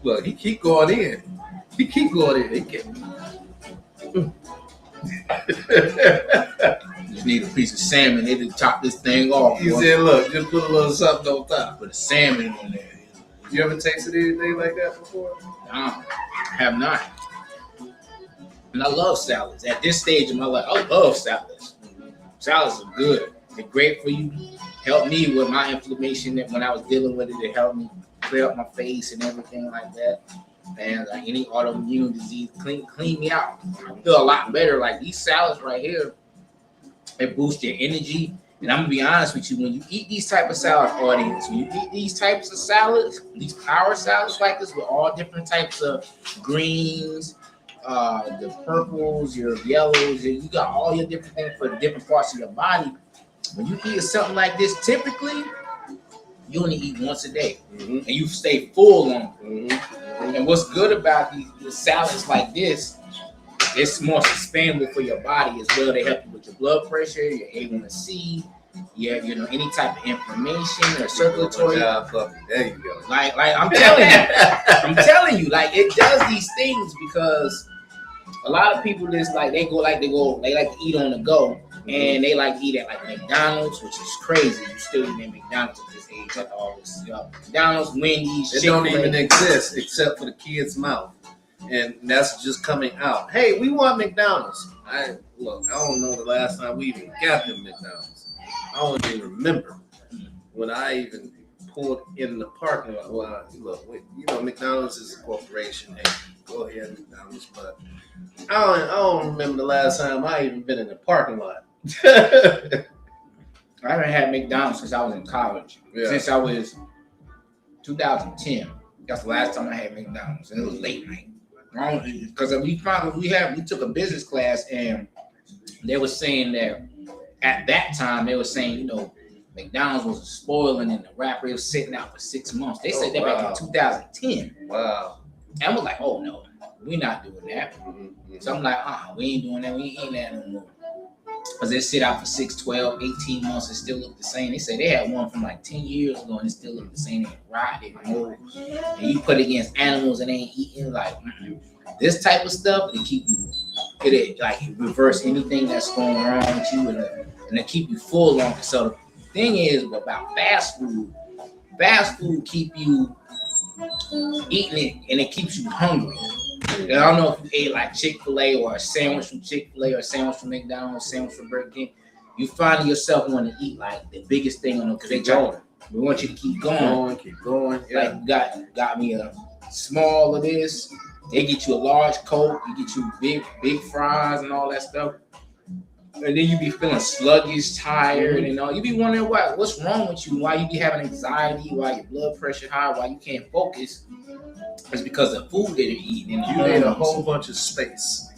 Look, he keep going in. He Just need a piece of salmon. They just top this thing off. He said, look, just put a little something on top. Put a salmon on there. You ever tasted anything like that before? No, I have not. And I love salads. At this stage of my life, I love salads. Salads are good. They're great for you. Help me with my inflammation that when I was dealing with it. It helped me clear up my face and everything like that. And like any autoimmune disease, clean me out. I feel a lot better. Like these salads right here, it boosts your energy. And I'm gonna be honest with you, when you eat these type of salads, audience, when you eat these types of salads, these power salads like this with all different types of greens, the purples, your yellows, and you got all your different things for the different parts of your body. When you eat something like this, typically you only eat once a day, and you stay full on it. And what's good about these salads like this, it's more sustainable for your body as well. They help you with your blood pressure, your A1C, any type of inflammation or circulatory. There you go. Like I'm telling you, like it does these things because a lot of people just like they like to eat on the go, and they like to eat at like McDonald's, which is crazy. You still eating at McDonald's at this age at all this, McDonald's, Wendy's, It don't even exist except for the kid's mouth, and that's just coming out. Hey, we want McDonald's. I don't know the last time we even got them McDonald's. I don't even remember when I even pulled in the parking lot. Well, look, McDonald's is a corporation. Hey, go ahead, McDonald's. But I don't remember the last time I even been in the parking lot. I haven't had McDonald's since I was in college. Yeah. Since I was 2010. That's the last time I had McDonald's, and it was late night. Because we took a business class, and they were saying that at that time they were saying, McDonald's was spoiling and the wrapper was sitting out for 6 months. They said that back in 2010. Wow. And I was like, oh no, we're not doing that. Mm-hmm. So I'm like, we ain't doing that. We ain't eating that no more. Because it sit out for 6, 12, 18 months and still look the same. They said they had one from like 10 years ago and it still looked the same. It rotted and mold. And you put it against animals and they ain't eating. Like, this type of stuff, it reverse anything that's going wrong with you and it keep you full longer. So the thing is about fast food keep you eating it and it keeps you hungry. And I don't know if you ate like Chick-fil-A or a sandwich from Chick-fil-A or a sandwich from McDonald's, sandwich from Burger King. You find yourself wanting to eat like the biggest thing on them because we want you to keep going. Keep going. Yeah. Like got me a small of this. They get you a large Coke. You get you big fries and all that stuff. And then you be feeling sluggish, tired, and all. You be wondering what's wrong with you, why you be having anxiety, why your blood pressure high, why you can't focus. It's because of food that you're eating. You ate a whole bunch of space.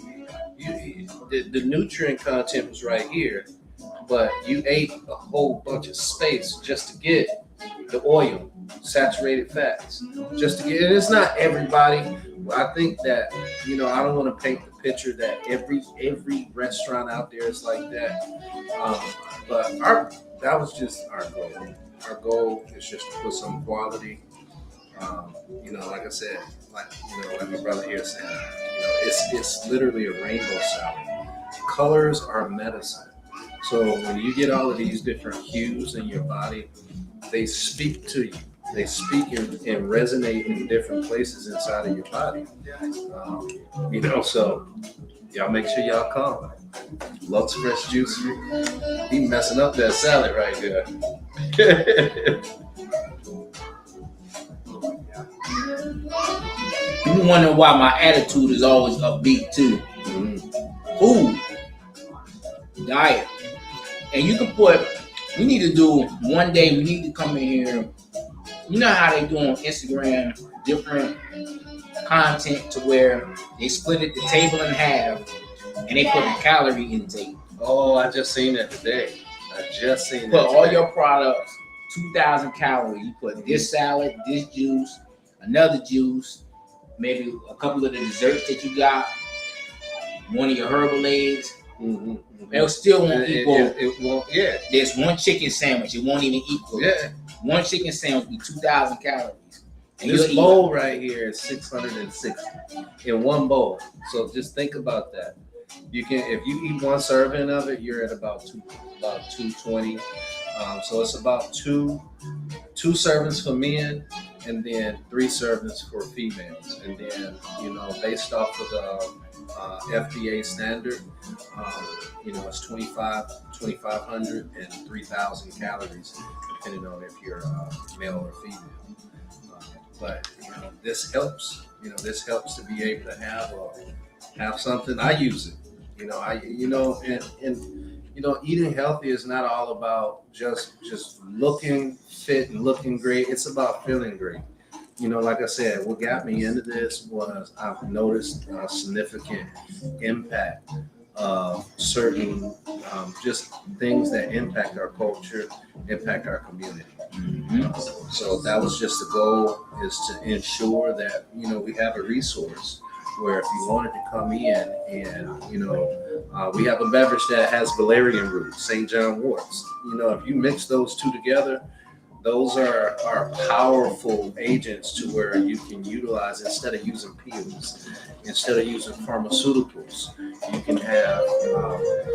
The nutrient content was right here, but you ate a whole bunch of space just to get the oil, saturated fats, just to get. And it's not everybody. I think that I don't want to paint the picture that every restaurant out there is like that. But that was just our goal. Our goal is just to put some quality. Like I said, like my brother here said, it's literally a rainbow salad. Colors are medicine. So when you get all of these different hues in your body, they speak to you. They speak and resonate in different places inside of your body. So y'all make sure y'all come. Luxe Fresh Juicery. He messing up that salad right there. You wonder why my attitude is always upbeat too. Food, diet, and you can we need to do one day. We need to come in here. You know how they do on Instagram, different content to where they split the table in half and they put a calorie intake. Oh, I just seen that today. Put all your products, 2,000 calories. You put this salad, this juice, another juice, maybe a couple of the desserts that you got, one of your herbal eggs. It still won't equal. It won't. Yeah. There's one chicken sandwich. It won't even equal. Yeah. One chicken sandwich be 2,000 calories. And this bowl right here is 660 in one bowl. So just think about that. You can, if you eat one serving of it, you're at about 220. So it's about two servings for men, and then 3 servings for females. And then based off of the FDA standard, it's 2,500 and 3,000 calories, depending on if you're male or female. But this helps. This helps to be able to have something. I use it. Eating healthy is not all about just looking fit and looking great. It's about feeling great. Like I said, what got me into this was I've noticed a significant impact of certain just things that impact our culture, impact our community. So that was just the goal, is to ensure that we have a resource where if you wanted to come in and we have a beverage that has valerian root, St. John worts. If you mix those two together, those are powerful agents to where you can utilize, instead of using pills, instead of using pharmaceuticals, you can have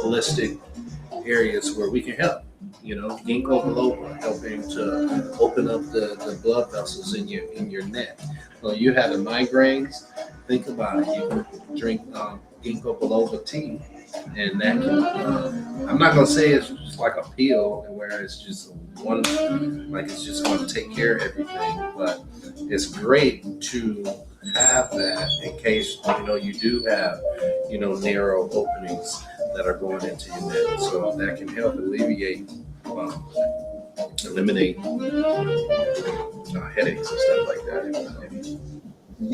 holistic areas where we can help. You know, ginkgo biloba helping to open up the blood vessels in your neck. So you have the migraines. Think about it. You can drink ginkgo biloba tea, and that can. I'm not gonna say it's just like a pill where it's just one, like it's just gonna take care of everything, but it's great to have that in case you do have narrow openings that are going into your neck, so that can help alleviate, eliminate headaches and stuff like that.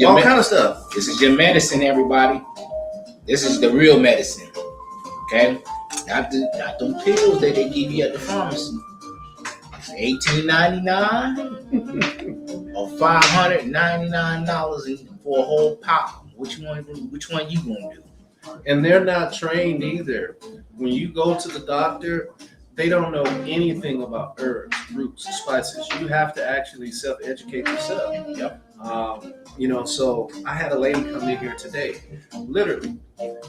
All kind of stuff. This is your medicine, everybody. This is the real medicine. Okay, not them pills that they give you at the pharmacy. $18.99 or $599 for a whole pound. Which one you gonna do? And they're not trained either. When you go to the doctor, they don't know anything about herbs, roots, spices. You have to actually self-educate yourself. Yep. So I had a lady come in here today, literally.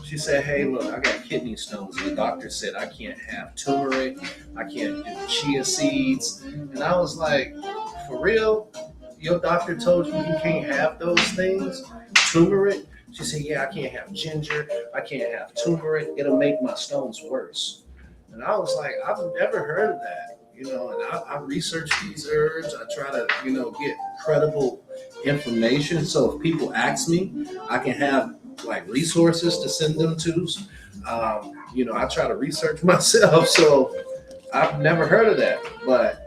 She said, hey, look, I got kidney stones. And the doctor said I can't have turmeric, I can't do chia seeds. And I was like, for real? Your doctor told you can't have those things? Turmeric? She said, yeah, I can't have ginger, I can't have turmeric. It'll make my stones worse. And I was like, I've never heard of that. And I research these herbs. I try to, get credible information. So if people ask me, I can have like resources to send them to. I try to research myself. So I've never heard of that. But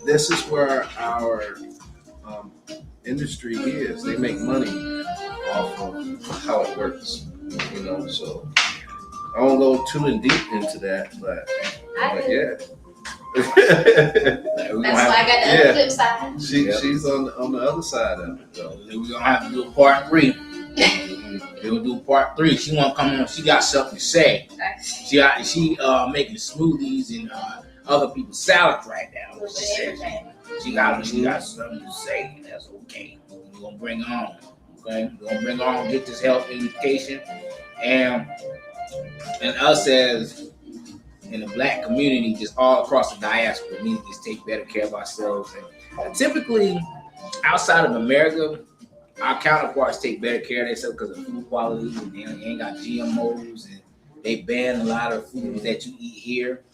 this is where our industry is. They make money off of how it works. So I won't go too in deep into that, but yeah. That's why I got the other flip side. She's on the other side of it, though. We're gonna have to do a part 3. We'll do part 3. She wanna come on. She got something to say. She making smoothies and other people's salads right now. She says she got something to say. That's okay. We're gonna bring her on. Okay, we're gonna bring her on. Get this health education and us as in the Black community, just all across the diaspora, we need to just take better care of ourselves. And typically, outside of America, our counterparts take better care of themselves because of food quality, and they ain't got GMOs, and they ban a lot of foods that you eat here.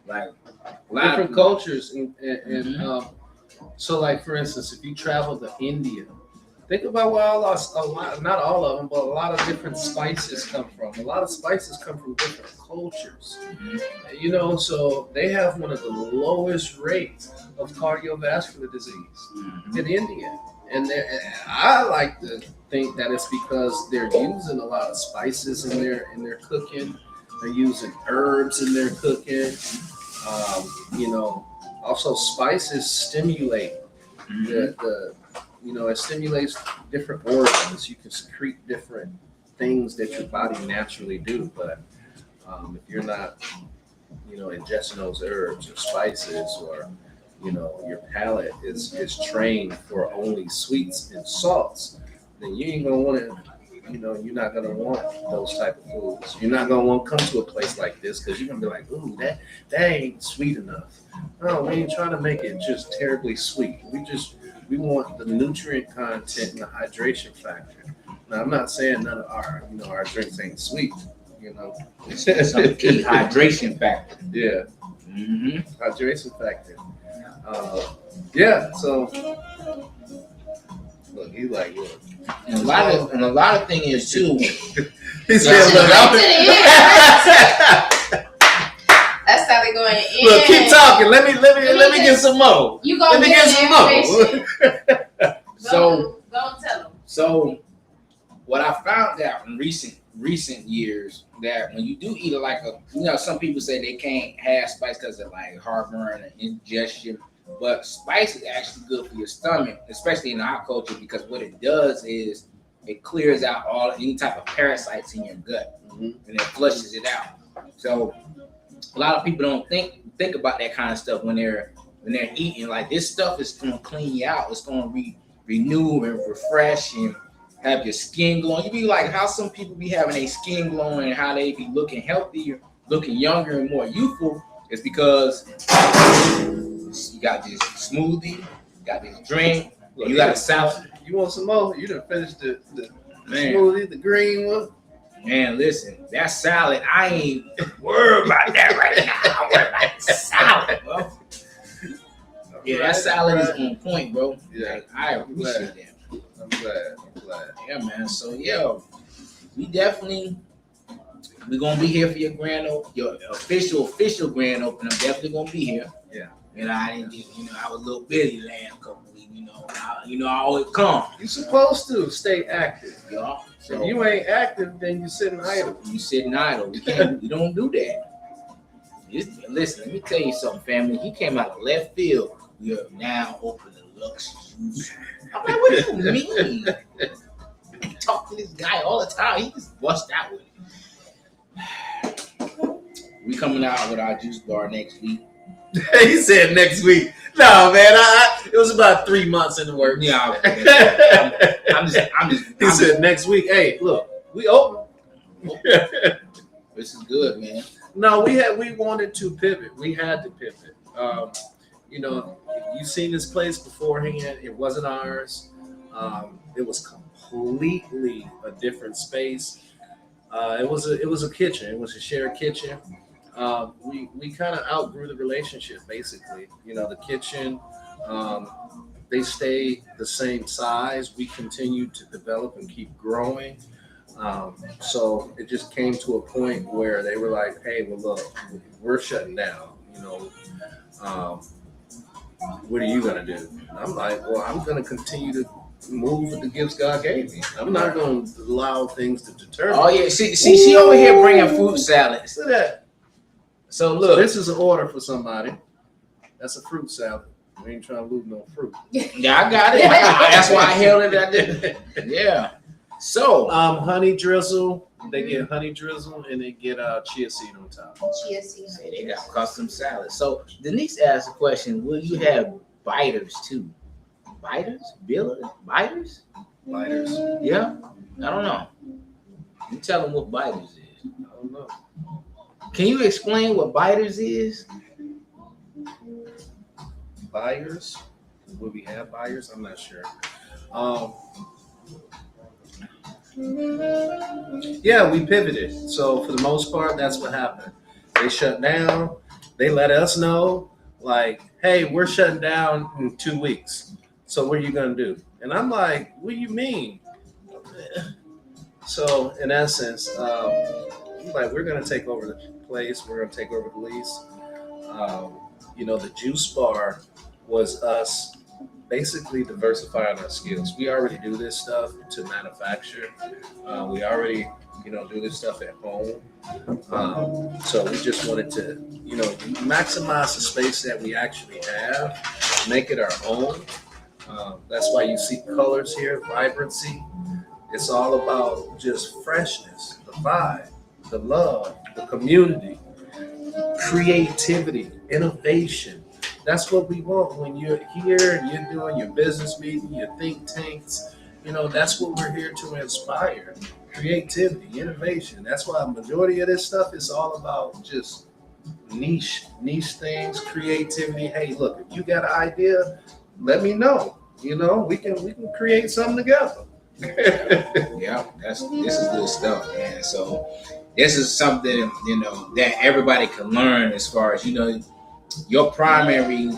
Like a lot different of cultures, and so, like for instance, if you travel to India, think about where not all of them, but a lot of different spices come from. A lot of spices come from different cultures. So they have one of the lowest rates of cardiovascular disease in India. And I like to think that it's because they're using a lot of spices in their cooking. They're using herbs in their cooking. Also spices stimulate it stimulates different organs. You can secrete different things that your body naturally do. But if you're not, ingesting those herbs or spices, or, your palate is trained for only sweets and salts, then you ain't going to want to, you're not going to want those type of foods. You're not going to want to come to a place like this because you're going to be like, ooh, that ain't sweet enough. No, we ain't trying to make it just terribly sweet. We want the nutrient content and the hydration factor. Now, I'm not saying none of our drinks ain't sweet, It's some key hydration factor. Yeah. Hydration factor. So look, he's like, look. And a lot of thing is too. He said, look, That's how they going in. Look, keep talking. Let me get some more. You gonna get some more. So don't tell them. So what I found out in recent years, that when you do eat some people say they can't have spice because of like heartburn and indigestion, but spice is actually good for your stomach, especially in our culture, because what it does is it clears out any type of parasites in your gut, and it flushes it out. So a lot of people don't think about that kind of stuff when they're eating. Like, this stuff is going to clean you out. It's going to renew and refresh and have your skin glowing. You be like how some people be having their skin glowing and how they be looking healthier looking younger and more youthful is because you got this smoothie, you got this drink, and you got a salad. You want some more? You done finished the Man. smoothie, the green one. Man, listen, that salad, I ain't worried about that right now. I'm worried about the salad, bro. Yeah, that salad is on point, bro. Yeah. Like, I appreciate that. I'm glad. Yeah, man. So yeah, we're gonna be here for your your official grand opening. I'm definitely gonna be here. Yeah. And I didn't just, I was a little busy last couple weeks. I always come. You supposed to stay active. Y'all. So If you ain't active, then you sitting idle. you sitting idle. We can't. We don't do that. Listen, let me tell you something, family. He came out of left field. We are now open the Luxe Juicery. I'm like, what do you mean? I talk to this guy all the time. He just bust out with it. We coming out with our juice bar next week. He said next week. No, man. It was about 3 months in the works. Yeah, I'm just. He said next week. Hey, look, we open. This is good, man. No, we wanted to pivot. We had to pivot. You seen this place beforehand. It wasn't ours. It was completely a different space. It was a kitchen. It was a shared kitchen. We kind of outgrew the relationship, basically. The kitchen, they stayed the same size. We continued to develop and keep growing. So it just came to a point where they were like, hey, well, look, we're shutting down. What are you going to do? And I'm like, well, I'm going to continue to move with the gifts God gave me. I'm not going to allow things to deter me. Oh, yeah. See, she over here bringing fruit salads. Look at that. So look. This is an order for somebody. That's a fruit salad. We ain't trying to lose no fruit. Yeah, I got it. That's why I held it. I did. Yeah. So, honey drizzle. They get honey drizzle and they get chia seed on top. Chia seed. say they got custom salads. So Denise asked a question: will you have biters too? Biters? Biters? Lighters. Yeah. I don't know. You tell them what biters is. I don't know. Can you explain what biters is? Buyers? Will we have buyers? I'm not sure. Yeah, we pivoted. So for the most part, that's what happened. They shut down. They let us know, like, hey, we're shutting down in 2 weeks. So what are you going to do? And I'm like, what do you mean? So in essence, we're going to take over the place. We're going to take over the lease. The juice bar was us basically diversifying our skills. We already do this stuff to manufacture. We already, do this stuff at home. So we just wanted to, maximize the space that we actually have, make it our own. That's why you see colors here, vibrancy. It's all about just freshness, the vibe, the love, the community, creativity, innovation. That's what we want when you're here and you're doing your business meeting, your think tanks. That's what we're here to inspire. Creativity, innovation. That's why a majority of this stuff is all about just niche things, creativity. Hey, look, if you got an idea, let me know. We can create something together. Yeah, this is good stuff, man. So this is something, that everybody can learn as far as, your primary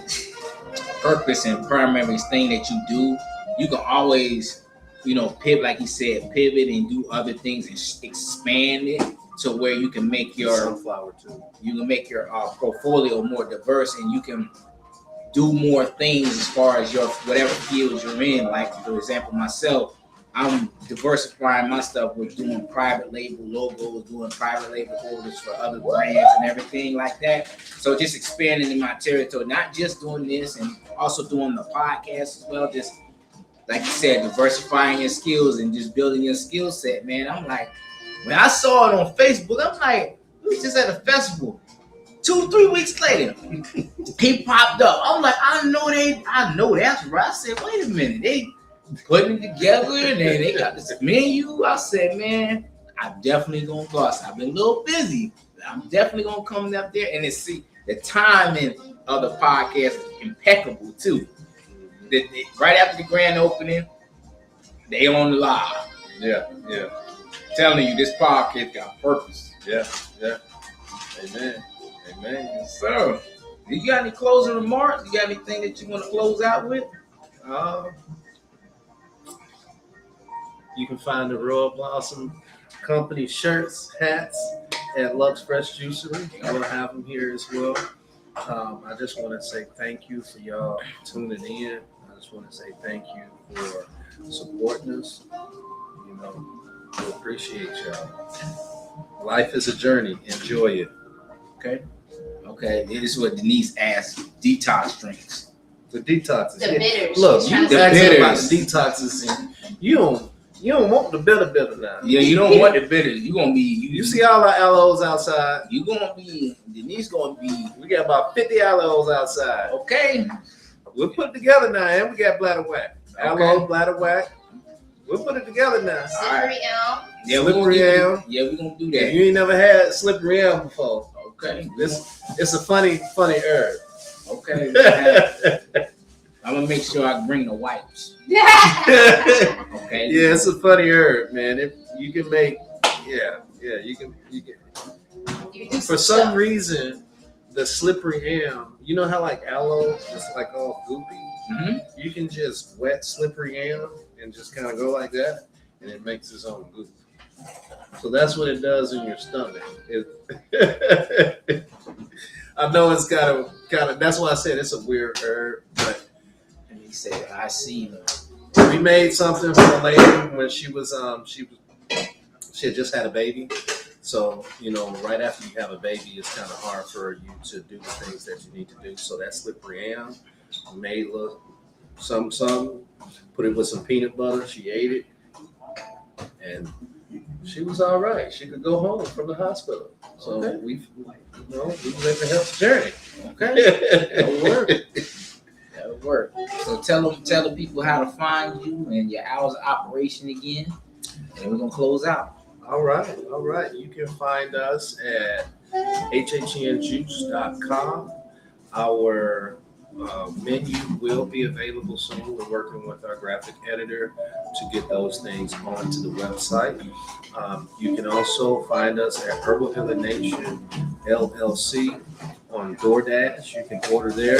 purpose and primary thing that you do. You can always, pivot, like he said, pivot and do other things and expand it to where you can make your sunflower too. You can make your portfolio more diverse, and you can do more things as far as your whatever field you're in. Like, for example, myself, I'm diversifying my stuff with doing private label logos, doing private label orders for other brands and everything like that. So just expanding in my territory, not just doing this and also doing the podcast as well. Just like you said, diversifying your skills and just building your skill set, man. I'm like, when I saw it on Facebook, I'm like, we was just at a festival. 2-3 weeks later, he popped up. I'm like, I know that's right. I said, wait a minute, they putting it together and then they got this menu. I said, man, I'm definitely gonna go. I've been a little busy. I'm definitely gonna come up there and see the timing of the podcast is impeccable too. Right after the grand opening, they on the live. Yeah. Telling you this podcast got purpose. Yeah. Amen. So, you got any closing remarks? You got anything that you want to close out with? You can find the Royal Blossom Company shirts, hats at Luxe Fresh Juicery. We'll have them here as well. I just want to say thank you for y'all tuning in. I just want to say thank you for supporting us. You know, we appreciate y'all. Life is a journey. Enjoy it. Okay. This is what Denise asked. Detox drinks. The detoxes. The bitters. Look, She's you trying to asked say about bitters. the detoxes, and you don't want the bitter now. Yeah, you don't want the bitters. You gonna be You see all our aloes outside. You gonna be Denise gonna be We got about 50 aloes outside. okay. We'll put it together now, and we got bladder whack. Okay. Aloe, bladder whack. We'll put it together now. Slippery elm. Yeah, we're gonna Slippery elm. we're gonna do If that. you ain't never had slippery elm before, Okay. it's a funny herb. Okay. I'm gonna make sure I bring the wipes. Yeah, Okay. it's a funny herb, man. You can make, you can. You do For some reason, the slippery elm, you know how like aloe is like all goopy? Mm-hmm. You can just wet slippery elm and just kind of go like that, and it makes its own goop. So that's what it does in your stomach. I know it's kind of. That's why I said it's a weird herb, but And he said, "I see." we made something for a lady when she had just had a baby. So, you know, right after you have a baby, it's kind of hard for you to do the things that you need to do. So that slippery elm, made some, put it with some peanut butter. She ate it, and she was all right. She could go home from the hospital. So Okay. we lived a health journey. Okay. That'll work. That'll work. So tell the people how to find you and your hours of operation again, and we're gonna close out. All right. You can find us at hhnjuice.com. Our menu will be available soon. We're working with our graphic editor to get those things onto the website. You can also find us at Herbal Healing Nation LLC on DoorDash. You can order there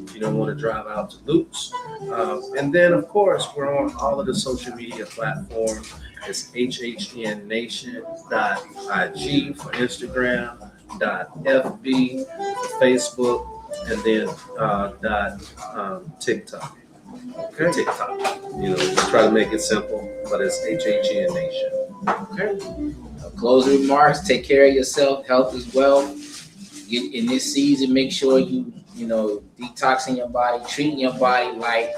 if you don't want to drive out to Luxe. And then, of course, we're on all of the social media platforms. It's hhnation.ig for Instagram, .fb for Facebook, and then TikTok. Okay, TikTok. You know, just try to make it simple, but it's HHN Nation. Okay. Closing remarks. Take care of yourself. Health is wealth. Get in this season. Make sure you detoxing your body, treating your body like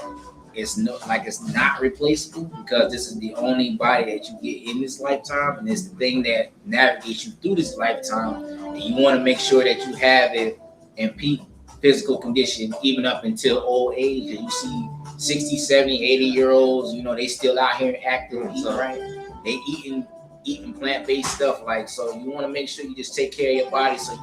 it's not replaceable, because this is the only body that you get in this lifetime, and it's the thing that navigates you through this lifetime. And you want to make sure that you have it in peak physical condition even up until old age. And you see 60, 70, 80-year-olds, they still out here active, eating right. They eating plant-based stuff. So you want to make sure you just take care of your body, so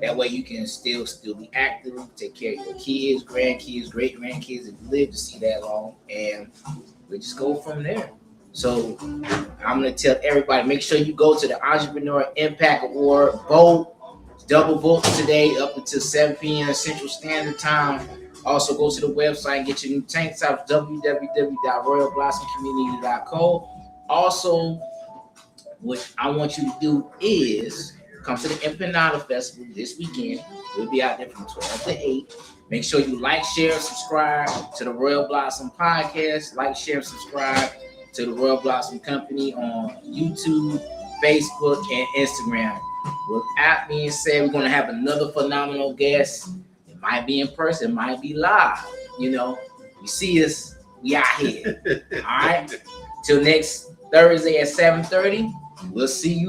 that way you can still be active, take care of your kids, grandkids, great-grandkids, if you live to see that long, and we just go from there. So I'm going to tell everybody, make sure you go to the Entrepreneur Impact Award, vote, double vote today up until 7 p.m. Central Standard Time. Also go to the website and get your new tank tops, www.royalblossomcommunity.co. Also, what I want you to do is come to the Empanada Festival this weekend. We'll be out there from 12 to 8. Make sure you like, share, subscribe to the Royal Blossom Podcast. Like, share, subscribe to the Royal Blossom Company on YouTube, Facebook, and Instagram. With that being said, we're going to have another phenomenal guest. It might be in person, it might be live. You see us, we out here. All right? Till next Thursday at 7:30, we'll see you.